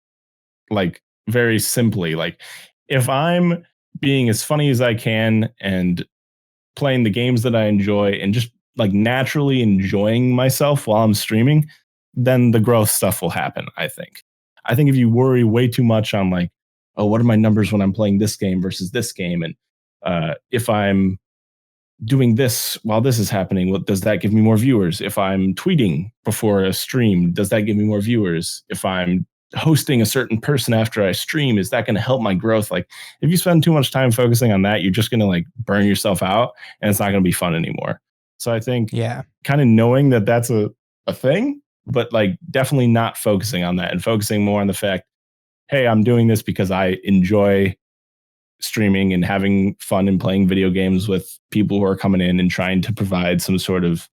Like very simply, like if I'm being as funny as I can and playing the games that I enjoy and just like naturally enjoying myself while I'm streaming, then the growth stuff will happen. I think if you worry way too much on like, oh, what are my numbers when I'm playing this game versus this game? And if I'm doing this while this is happening, what does that give me more viewers? If I'm tweeting before a stream, does that give me more viewers? If I'm hosting a certain person after I stream, is that going to help my growth? Like if you spend too much time focusing on that, you're just going to like burn yourself out and it's not going to be fun anymore. So I think kind of knowing that that's a thing, but like definitely not focusing on that and focusing more on the fact, hey, I'm doing this because I enjoy streaming and having fun and playing video games with people who are coming in and trying to provide some sort of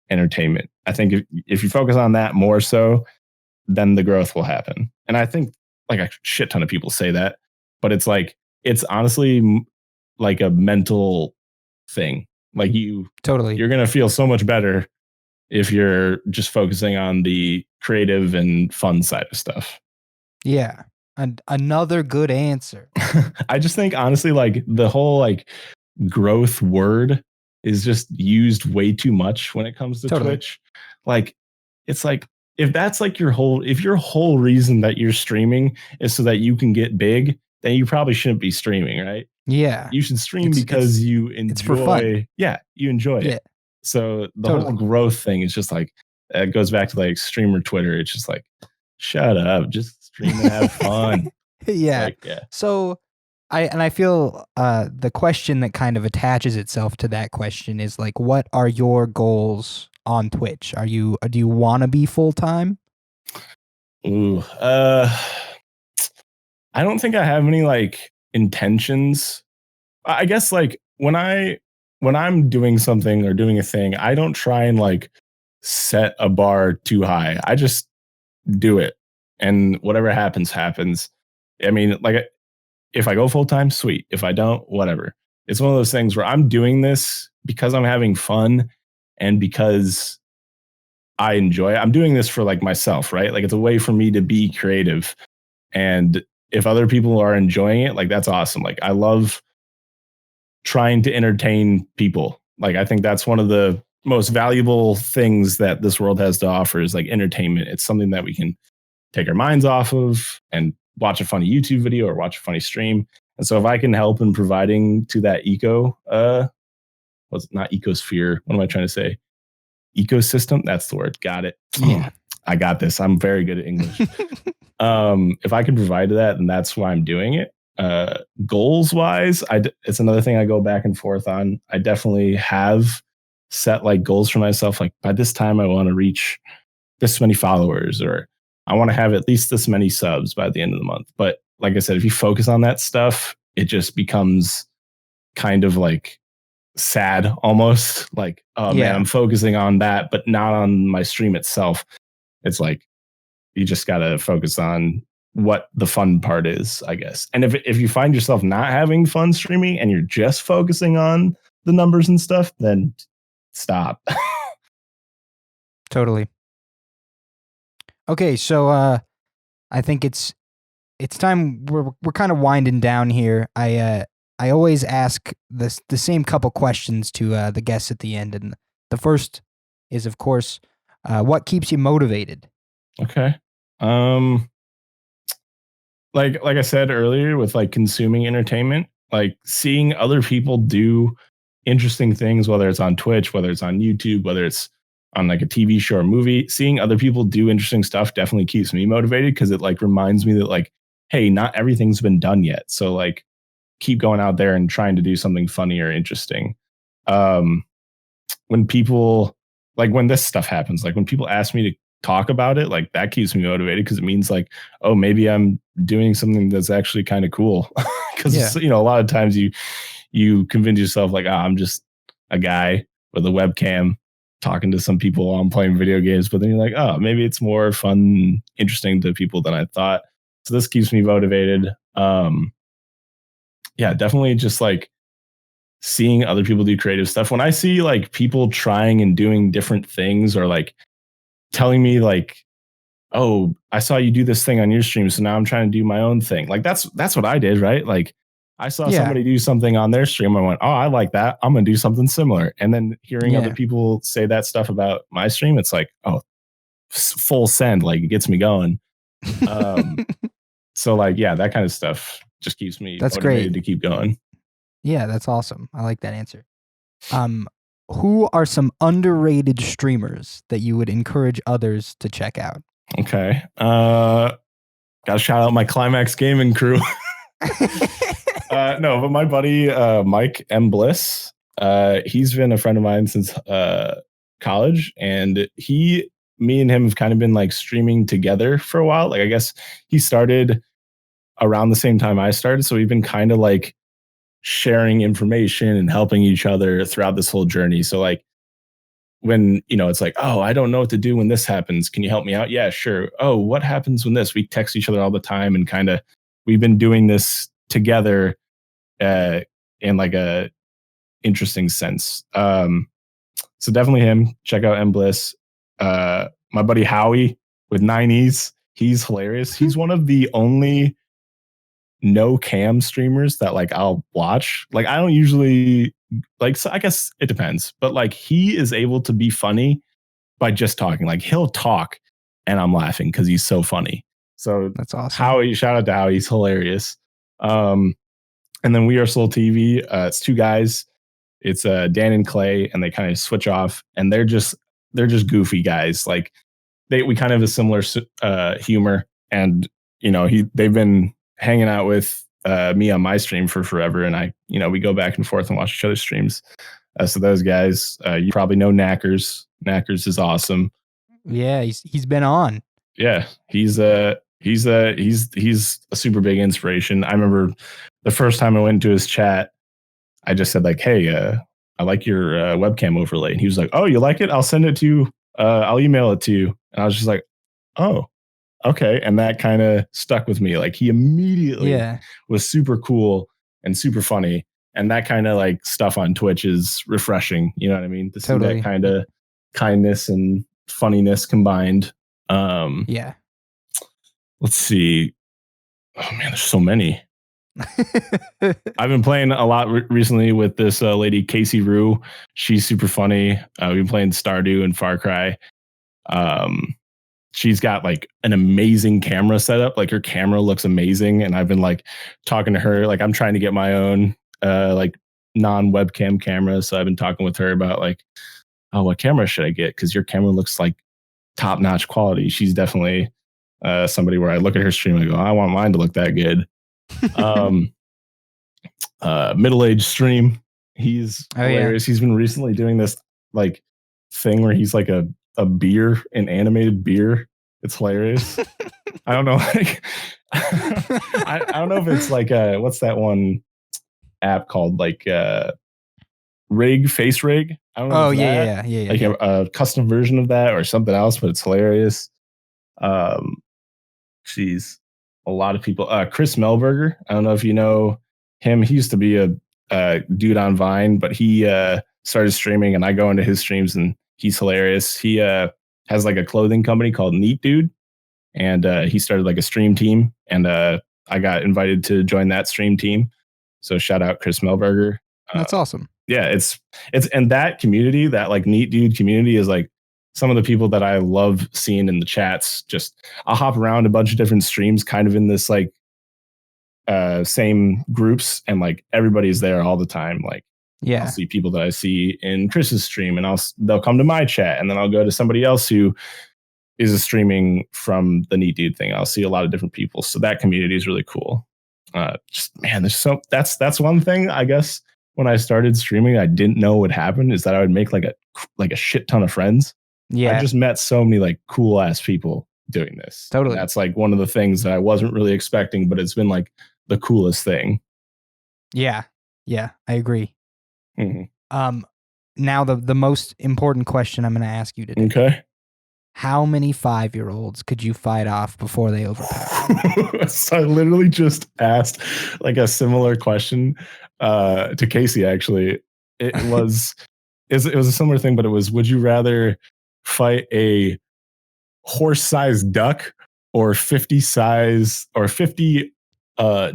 entertainment. I think if you focus on that more so, then the growth will happen. And I think like a shit ton of people say that, but it's like, it's honestly like a mental thing. Like you're going to feel so much better if you're just focusing on the creative and fun side of stuff. Yeah. And another good answer. I just think honestly, like the whole like growth word is just used way too much when it comes to Twitch. Like it's like, if that's like your whole reason that you're streaming is so that you can get big, then you probably shouldn't be streaming, right? Yeah. You should stream because you enjoy. It's for fun. Yeah, you enjoy it. So the whole growth thing is just like, it goes back to like streamer Twitter. It's just like, shut up, just stream and have fun. So I feel the question that kind of attaches itself to that question is like, what are your goals on Twitch? Do you want to be full time? Ooh, I don't think I have any like intentions. I guess like when I'm doing something or doing a thing, I don't try and like set a bar too high. I just do it, and whatever happens, happens. I mean, like if I go full time, sweet. If I don't, whatever. It's one of those things where I'm doing this because I'm having fun and because I enjoy it. I'm doing this for like myself, right? Like it's a way for me to be creative. And if other people are enjoying it, like that's awesome. Like I love trying to entertain people. Like I think that's one of the most valuable things that this world has to offer is like entertainment. It's something that we can take our minds off of and watch a funny YouTube video or watch a funny stream. And so if I can help in providing to that not ecosphere, what am I trying to say? Ecosystem, that's the word. Got it. Yeah. I got this. I'm very good at English. If I can provide that, then that's why I'm doing it. Goals wise, it's another thing I go back and forth on. I definitely have set like goals for myself. Like by this time, I want to reach this many followers, or I want to have at least this many subs by the end of the month. But like I said, if you focus on that stuff, it just becomes kind of like sad almost. Like, oh man, I'm focusing on that, but not on my stream itself. It's like you just got to focus on what the fun part is, I guess. And if you find yourself not having fun streaming and you're just focusing on the numbers and stuff, then stop. Totally. Okay, so I think it's time. We're kind of winding down here. I always ask the same couple questions to the guests at the end, and the first is, of course, what keeps you motivated? Okay. Um, like I said earlier, with like consuming entertainment, like seeing other people do interesting things, whether it's on Twitch, whether it's on YouTube, whether it's on like a TV show or movie, seeing other people do interesting stuff definitely keeps me motivated because it like reminds me that like, hey, not everything's been done yet. So like keep going out there and trying to do something funny or interesting. Um, when people like when this stuff happens, like when people ask me to talk about it, like that keeps me motivated because it means like, oh, maybe I'm doing something that's actually kind of cool. Because Yeah. a lot of times you convince yourself like, I'm just a guy with a webcam talking to some people while I'm playing video games, but then you're like, oh, maybe it's more fun, interesting to people than I thought. So this keeps me motivated. Yeah, definitely just like seeing other people do creative stuff. When I see like people trying and doing different things or like telling me like, oh, I saw you do this thing on your stream, so now I'm trying to do my own thing. Like that's what I did, right? Like I saw Yeah. somebody do something on their stream. I went, oh, I like that. I'm gonna do something similar. And then hearing other Yeah. people say that stuff about my stream, it's like, oh, full send. Like it gets me going. So like, yeah, that kind of stuff just keeps me That's motivated great. to keep going. Yeah, that's awesome. I like that answer. Who are some underrated streamers that you would encourage others to check out? Okay. Gotta shout out my Climax Gaming crew. No, but my buddy Mike M. Bliss, he's been a friend of mine since college, and me and him have kind of been like streaming together for a while. Like I guess he started around the same time I started, so we've been kind of like sharing information and helping each other throughout this whole journey. So like when it's like, oh, I don't know what to do when this happens, can you help me out? Yeah, sure. Oh, what happens when this? We text each other all the time, and kind of we've been doing this together in like a interesting sense. So definitely him. Check out M Bliss. My buddy Howie with 9Es, he's hilarious. He's one of the only no cam streamers that like I'll watch. Like I don't usually like, so I guess it depends, but like he is able to be funny by just talking. Like he'll talk and I'm laughing because he's so funny. So That's awesome. Howie, shout out to Howie, he's hilarious. And then We Are Soul TV. It's two guys. It's Dan and Clay, and they kind of switch off, and they're just goofy guys. Like we kind of have a similar humor, and they've been hanging out with me on my stream for forever, and we go back and forth and watch each other's streams. So those guys, you probably know Knackers. Knackers is awesome. Yeah, he's been on. Yeah, he's a super big inspiration. I remember the first time I went into his chat, I just said like, "Hey, I like your webcam overlay," and he was like, "Oh, you like it? I'll send it to you. I'll email it to you." And I was just like, "Oh, okay." And that kind of stuck with me. Like he immediately was super cool and super funny, and that kind of like stuff on Twitch is refreshing. You know what I mean? To see that kind of kindness and funniness combined. Yeah. Let's see. Oh man, there's so many. I've been playing a lot recently with this lady, Casey Rue. She's super funny. We've been playing Stardew and Far Cry. She's got like an amazing camera setup. Like her camera looks amazing. And I've been like talking to her. Like I'm trying to get my own like non-webcam camera. So I've been talking with her about like, oh, what camera should I get? Because your camera looks like top-notch quality. She's definitely somebody where I look at her stream and I go, I want mine to look that good. Middle-aged stream. He's hilarious. Yeah. He's been recently doing this like thing where he's like a beer, an animated beer. It's hilarious. I don't know. Like, I don't know if it's like what's that one app called? Like Face Rig. I don't know. Oh yeah. Like a custom version of that or something else, but it's hilarious. Geez, a lot of people. Chris Melberger. I don't know if you know him. He used to be a dude on Vine, but he started streaming, and I go into his streams, and he's hilarious. He has like a clothing company called Neat Dude, and he started like a stream team, and I got invited to join that stream team. So shout out Chris Melberger. That's awesome. Yeah, it's and that community, that like Neat Dude community, is like some of the people that I love seeing in the chats. Just I'll hop around a bunch of different streams, kind of in this like same groups, and like everybody's there all the time. Like, yeah, I'll see people that I see in Chris's stream, and they'll come to my chat, and then I'll go to somebody else who is streaming from the Neat Dude thing. I'll see a lot of different people, so that community is really cool. Just man, that's one thing I guess. When I started streaming, I didn't know what would happen is that I would make like a shit ton of friends. Yeah. I just met so many like cool ass people doing this. Totally. And that's like one of the things that I wasn't really expecting, but it's been like the coolest thing. Yeah. Yeah, I agree. Mm-hmm. Now the most important question I'm going to ask you today. Okay. How many 5-year-olds could you fight off before they overpower? So I literally just asked like a similar question to Casey. Actually, it was a similar thing, but it was: would you rather fight a horse-sized duck or 50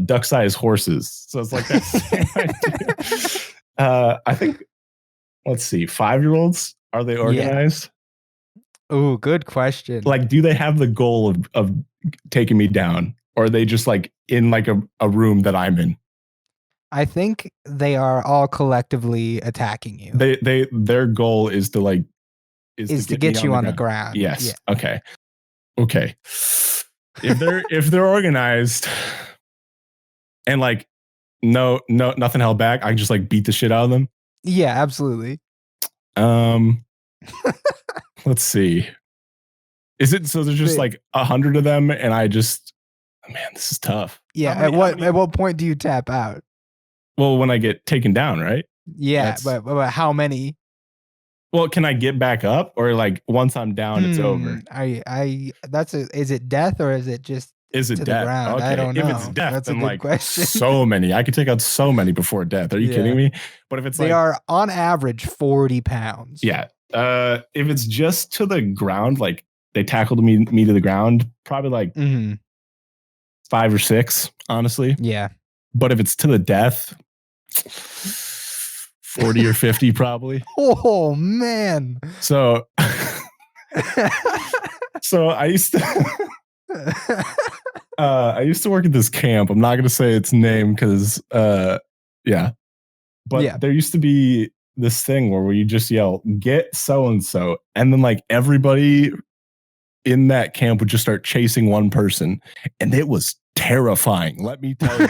duck-sized horses? So it's like that. I think. Let's see. 5-year-olds, are they organized? Yeah. Oh, good question. Like, do they have the goal of taking me down, or are they just like in like a room that I'm in? I think they are all collectively attacking you. Their goal is to like to get you on the ground. Yes. Yeah. Okay. If they're organized and like nothing held back, I can just like beat the shit out of them. Yeah, absolutely. Let's see. Is it so? There's just like 100 of them, and I just, man, this is tough. Yeah. At what point do you tap out? Well, when I get taken down, right? Yeah, but how many? Well, can I get back up, or like once I'm down, it's over? Is it death, or is it just? Is it to death? The ground? Okay. I don't know. If it's death, that's then a good like question. So many. I could take out so many before death. Are you kidding me? But if it's they are on average 40 pounds. Yeah. If it's just to the ground, like they tackled me to the ground, probably like 5 or 6, honestly. Yeah. But if it's to the death, 40 or 50 probably. Oh man. So I used to work at this camp. I'm not going to say its name because yeah. But there used to be this thing where you just yell, "Get so and so," and then like everybody in that camp would just start chasing one person, and it was terrifying. Let me tell you,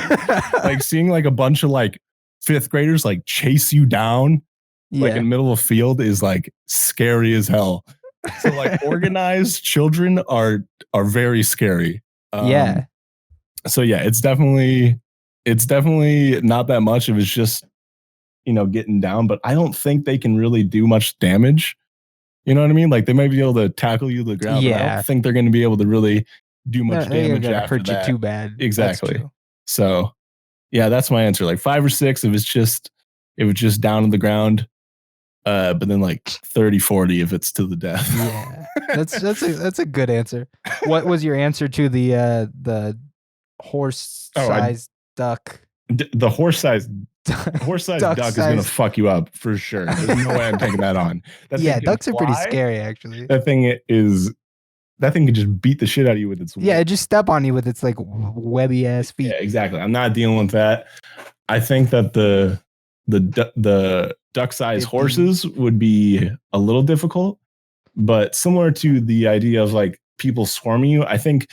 like seeing like a bunch of like 5th graders like chase you down, like in the middle of a field, is like scary as hell. So like organized children are very scary. Yeah. So yeah, it's definitely not that much if it's just, getting down, but I don't think they can really do much damage. You know what I mean? Like they might be able to tackle you to the ground. Yeah. But I don't think they're going to be able to really do much damage after hurt that. You too bad. Exactly. So yeah, that's my answer. Like 5 or 6 if it's just down on the ground. But then like 30, 40 if it's to the death. Yeah. That's a good answer. What was your answer to the horse-sized duck? The horse-sized duck is going to fuck you up for sure. There's no way I'm taking that on. Ducks are pretty scary, actually. That thing can just beat the shit out of you with its it just step on you with its like webby ass feet. Yeah, exactly. I'm not dealing with that. I think that the duck-sized horses would be a little difficult, but similar to the idea of like people swarming you, I think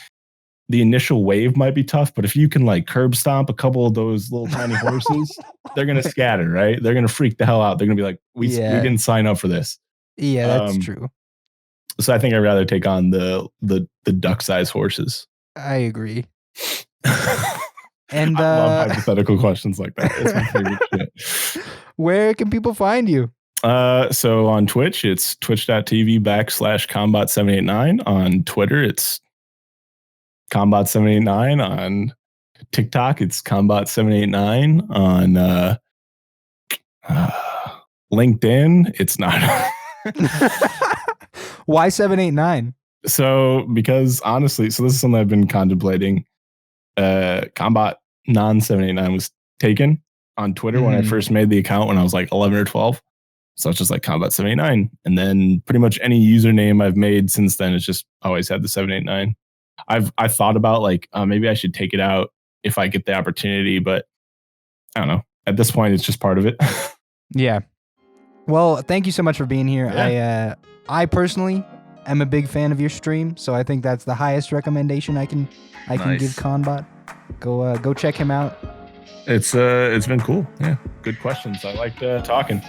the initial wave might be tough, but if you can like curb stomp a couple of those little tiny horses, they're going to scatter, right? They're going to freak the hell out. They're going to be like, we didn't sign up for this. Yeah, that's true. So I think I'd rather take on the duck-sized horses. I agree. And I love hypothetical questions like that. It's my favorite shit. Where can people find you? So on Twitch, it's twitch.tv/Conbot789. On Twitter, it's Conbot789. On TikTok, it's Conbot789. On LinkedIn, it's not. Why 789? So because honestly, so this is something I've been contemplating. Conbot789 was taken on Twitter when I first made the account when I was like 11 or 12. So it's just like Conbot789. And then pretty much any username I've made since then, it's just always had the 789. I've thought about like maybe I should take it out if I get the opportunity, but I don't know. At this point, it's just part of it. Yeah. Well, thank you so much for being here. Yeah. I personally am a big fan of your stream, so I think that's the highest recommendation I can give Conbot. Go check him out. It's been cool. Yeah, good questions. I liked talking.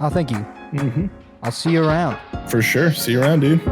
Oh, thank you. Mm-hmm. I'll see you around. For sure. See you around, dude.